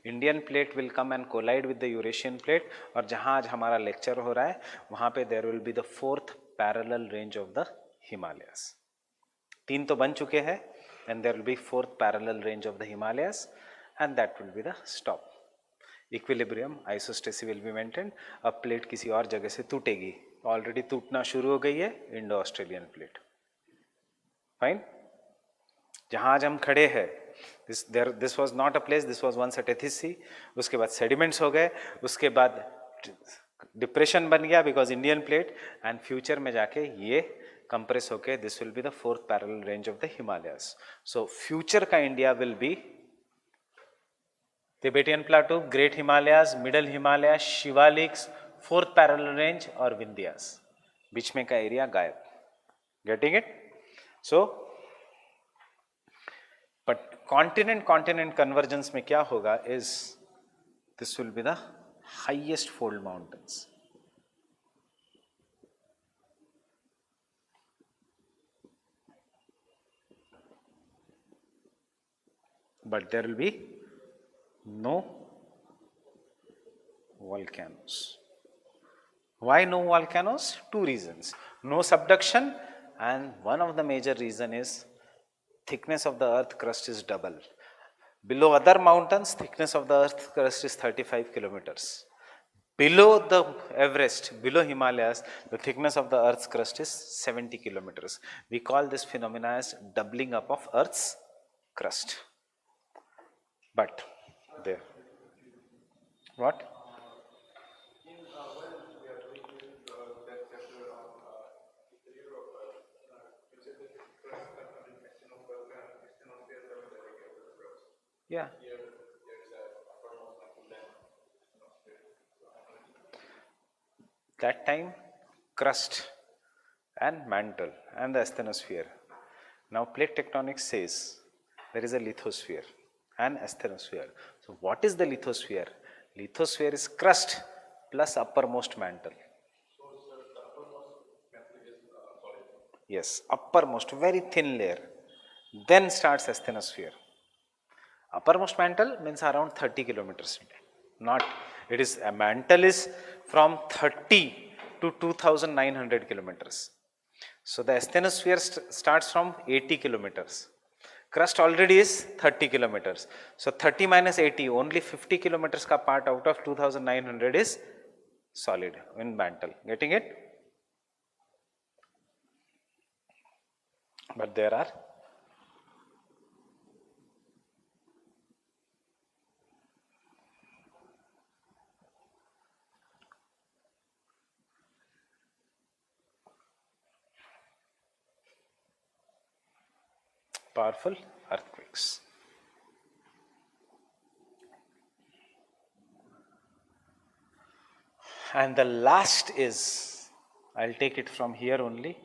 Indian plate will come and collide with the Eurasian plate, और जहां आज हमारा लेक्चर हो रहा है वहां पे there will be the 4th parallel range of the Himalayas. 3 तो बन चुके हैं, and there will be 4th parallel range of the Himalayas, and that will be the stop. Equilibrium isostasy will be maintained. अब प्लेट किसी और जगह से टूटेगी, ऑलरेडी टूटना शुरू हो गई है इंडो ऑस्ट्रेलियन प्लेट. फाइन. जहां आज हम खड़े हैं, this was not a place, this was once a Tethys sea. उसके बाद सेडिमेंट्स हो गए, उसके बाद डिप्रेशन बन गया because Indian plate, and future में जाके ये कंप्रेस होके this will be the fourth parallel range of the Himalayas. So future का India will be Tibetan Plateau, Great Himalayas, Middle Himalayas, Shivaliks, fourth parallel range और Vindhyas. बीच में का area गायब. Getting it? So, but continent convergence में क्या होगा is this will be the highest fold mountains. But there will be no volcanoes. Why no volcanoes? Two reasons. No subduction, and one of the major reason is thickness of the earth crust is double. Below other mountains, thickness of the earth crust is 35 kilometers. Below the Everest, below Himalayas, the thickness of the earth's crust is 70 kilometers. We call this phenomena as doubling up of earth's crust. But there. What? Yeah. That time, crust and mantle and the asthenosphere. Now, plate tectonics says there is a lithosphere and asthenosphere. So, what is the lithosphere? Lithosphere is crust plus uppermost mantle. Yes, uppermost, very thin layer. Then starts asthenosphere. Uppermost mantle means around 30 kilometers. Not, it is, a mantle is from 30 to 2900 kilometers. So the asthenosphere starts from 80 kilometers. Crust already is 30 kilometers. So 30 minus 80, only 50 kilometers ka part out of 2900 is solid in mantle. Getting it? But there are powerful earthquakes. And the last is, I'll take it from here only,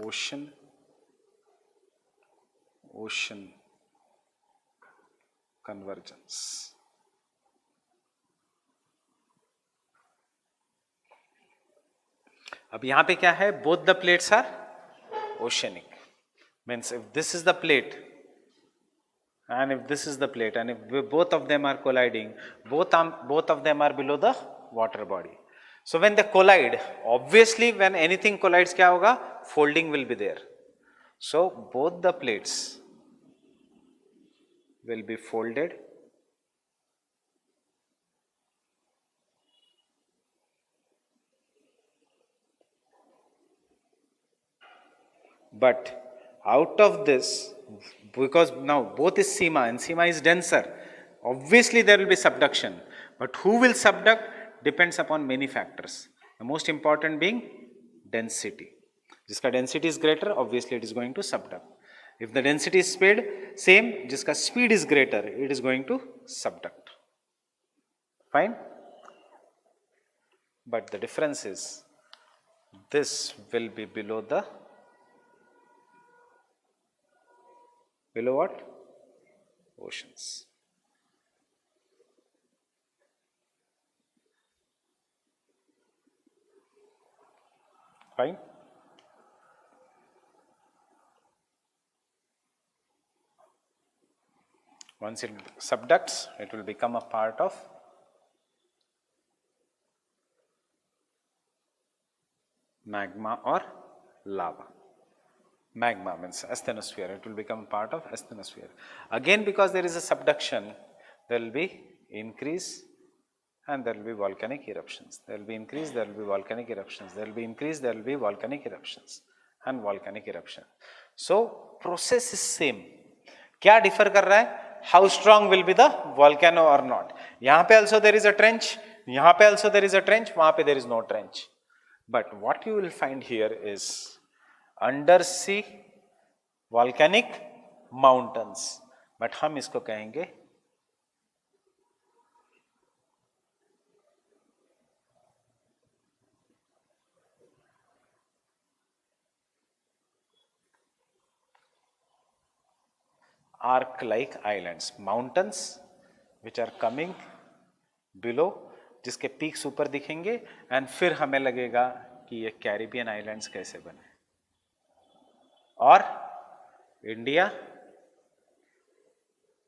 ocean convergence. अब यहां पे क्या है? Both the plates are oceanic. Means if this is the plate and if this is the plate and if both of them are colliding, both of them are below the water body. So when they collide, obviously when anything collides क्या होगा? Folding will be there. So both the plates will be folded but out of this, because now both is Sima and Sima is denser, obviously there will be subduction, but who will subduct depends upon many factors, the most important being density. जिसका density is greater, obviously it is going to subduct. If the density is same, जिसका speed is greater, it is going to subduct. Fine? But the difference is this will be below what? Oceans. Fine? Once it subducts, it will become a part of magma or lava. Magma means asthenosphere, it will become part of asthenosphere. Again, because there is a subduction, there will be increase and there will be volcanic eruptions. There will be increase, there will be volcanic eruptions. There will be increase, there will be volcanic eruptions and volcanic eruption. So process is same. क्या differ कर रहा है? how strong will be the volcano or not. यहाँ पे also there is a trench, यहाँ पे also there is a trench, वहाँ पे there is no trench. But what you will find here is undersea volcanic mountains. But हम इसको कहेंगे arc-like islands, mountains which are coming below, जिसके peaks ऊपर दिखेंगे, एंड फिर हमें लगेगा कि ये कैरिबियन आइलैंड्स कैसे बने, और इंडिया,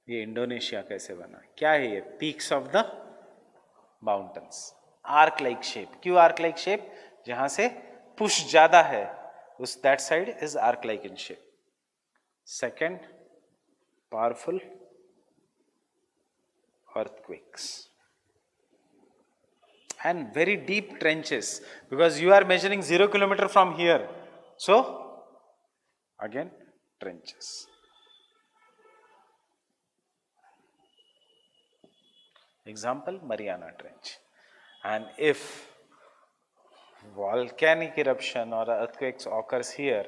ये इंडोनेशिया कैसे बना. क्या है ये? Peaks of the mountains, arc like shape. क्यों आर्क लाइक शेप? जहां से पुश ज्यादा है उस that side is arc like in shape. Second, powerful earthquakes and very deep trenches, because you are measuring 0 kilometer from here, so again trenches. Example, Mariana Trench. And if volcanic eruption or earthquakes occurs here,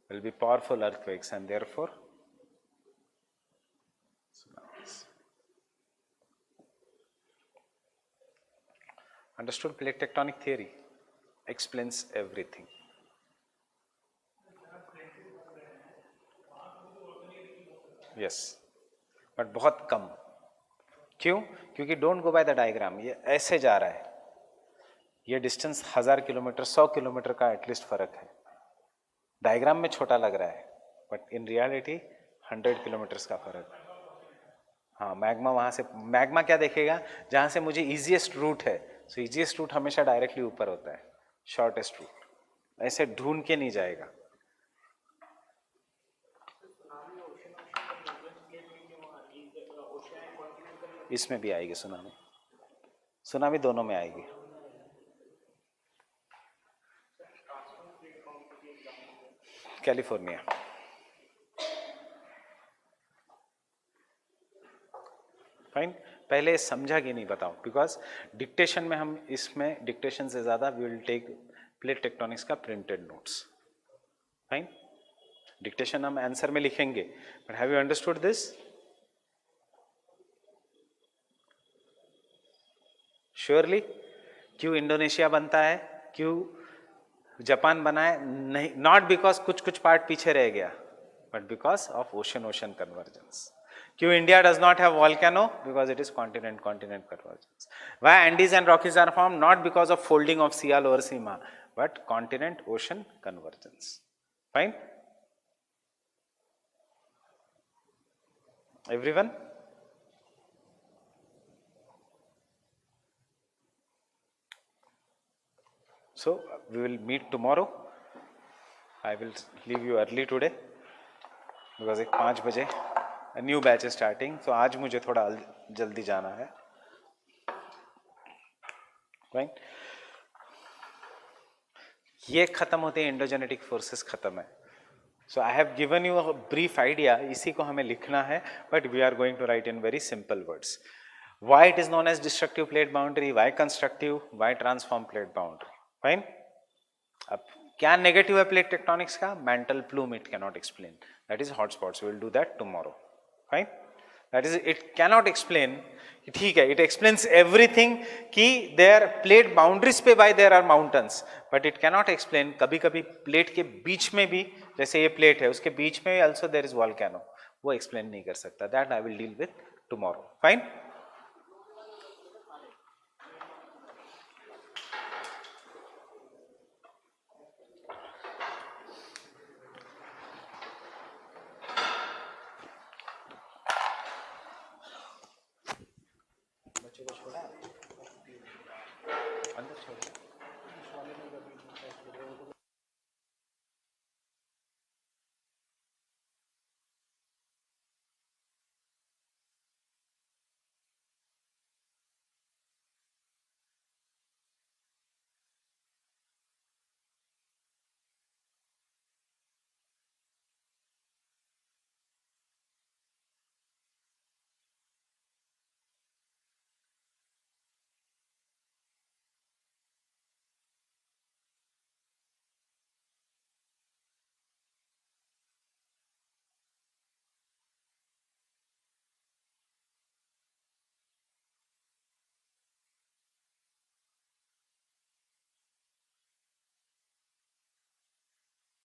will be powerful earthquakes and therefore understood. Plate tectonic theory explains everything. Yes, but बहुत कम. क्यों? क्योंकि don't go by the diagram. ये ऐसे जा रहा है, ये distance 1000 kilometre 100 kilometre का एटलीस्ट फर्क है. डायग्राम में छोटा लग रहा है, बट इन रियलिटी 100 किलोमीटर्स का फर्क है. हाँ, मैग्मा वहाँ से, मैग्मा क्या देखेगा? जहाँ से मुझे ईजीएस्ट रूट है, सो ईजीएस्ट रूट हमेशा डायरेक्टली ऊपर होता है, शॉर्टेस्ट रूट ऐसे ढूंढ के नहीं जाएगा. इसमें भी आएगी सुनामी, सुनामी दोनों में आएगी. कैलिफोर्निया. फाइन. पहले समझा कि नहीं बताओ, बिकॉज डिक्टेशन में हम, इसमें डिक्टेशन से ज्यादा we will take plate tectonics का प्रिंटेड नोट्स. फाइन. डिक्टेशन हम आंसर में लिखेंगे, but have you understood this? Surely. क्यों इंडोनेशिया बनता है, क्यों जापान बना है? नहीं, नॉट बिकॉज कुछ कुछ पार्ट पीछे रह गया, but because of ocean ocean convergence. क्यों India does not have volcano? Because it is continent continent convergence. Why Andes and Rockies are form? Not because of folding of sea lower sima, but continent ocean convergence. Fine. Everyone? So we will meet tomorrow. I will leave you early today because एक 5 बजे a new batch is starting. So आज मुझे थोड़ा जल्दी जाना है. Right? ये खत्म होते हैं, एंडोजेनेटिक फोर्सेस खत्म है. So I have given you a brief idea. इसी को हमें लिखना है, but we are going to write in very simple words. Why it is known as destructive plate boundary? Why constructive? Why transform plate boundary? Fine. अब क्या negative है plate tectonics का? Mantle plume it cannot explain, that is hot spots. We will do that tomorrow. Fine. That is, it cannot explain. ठीक है, it explains everything कि there plate boundaries पे by there are mountains, but it cannot explain कभी कभी plate के बीच में भी, जैसे ये प्लेट है उसके बीच में ऑल्सो देयर इज वॉल्केनो, वो एक्सप्लेन नहीं कर सकता. That I will deal with tomorrow. Fine.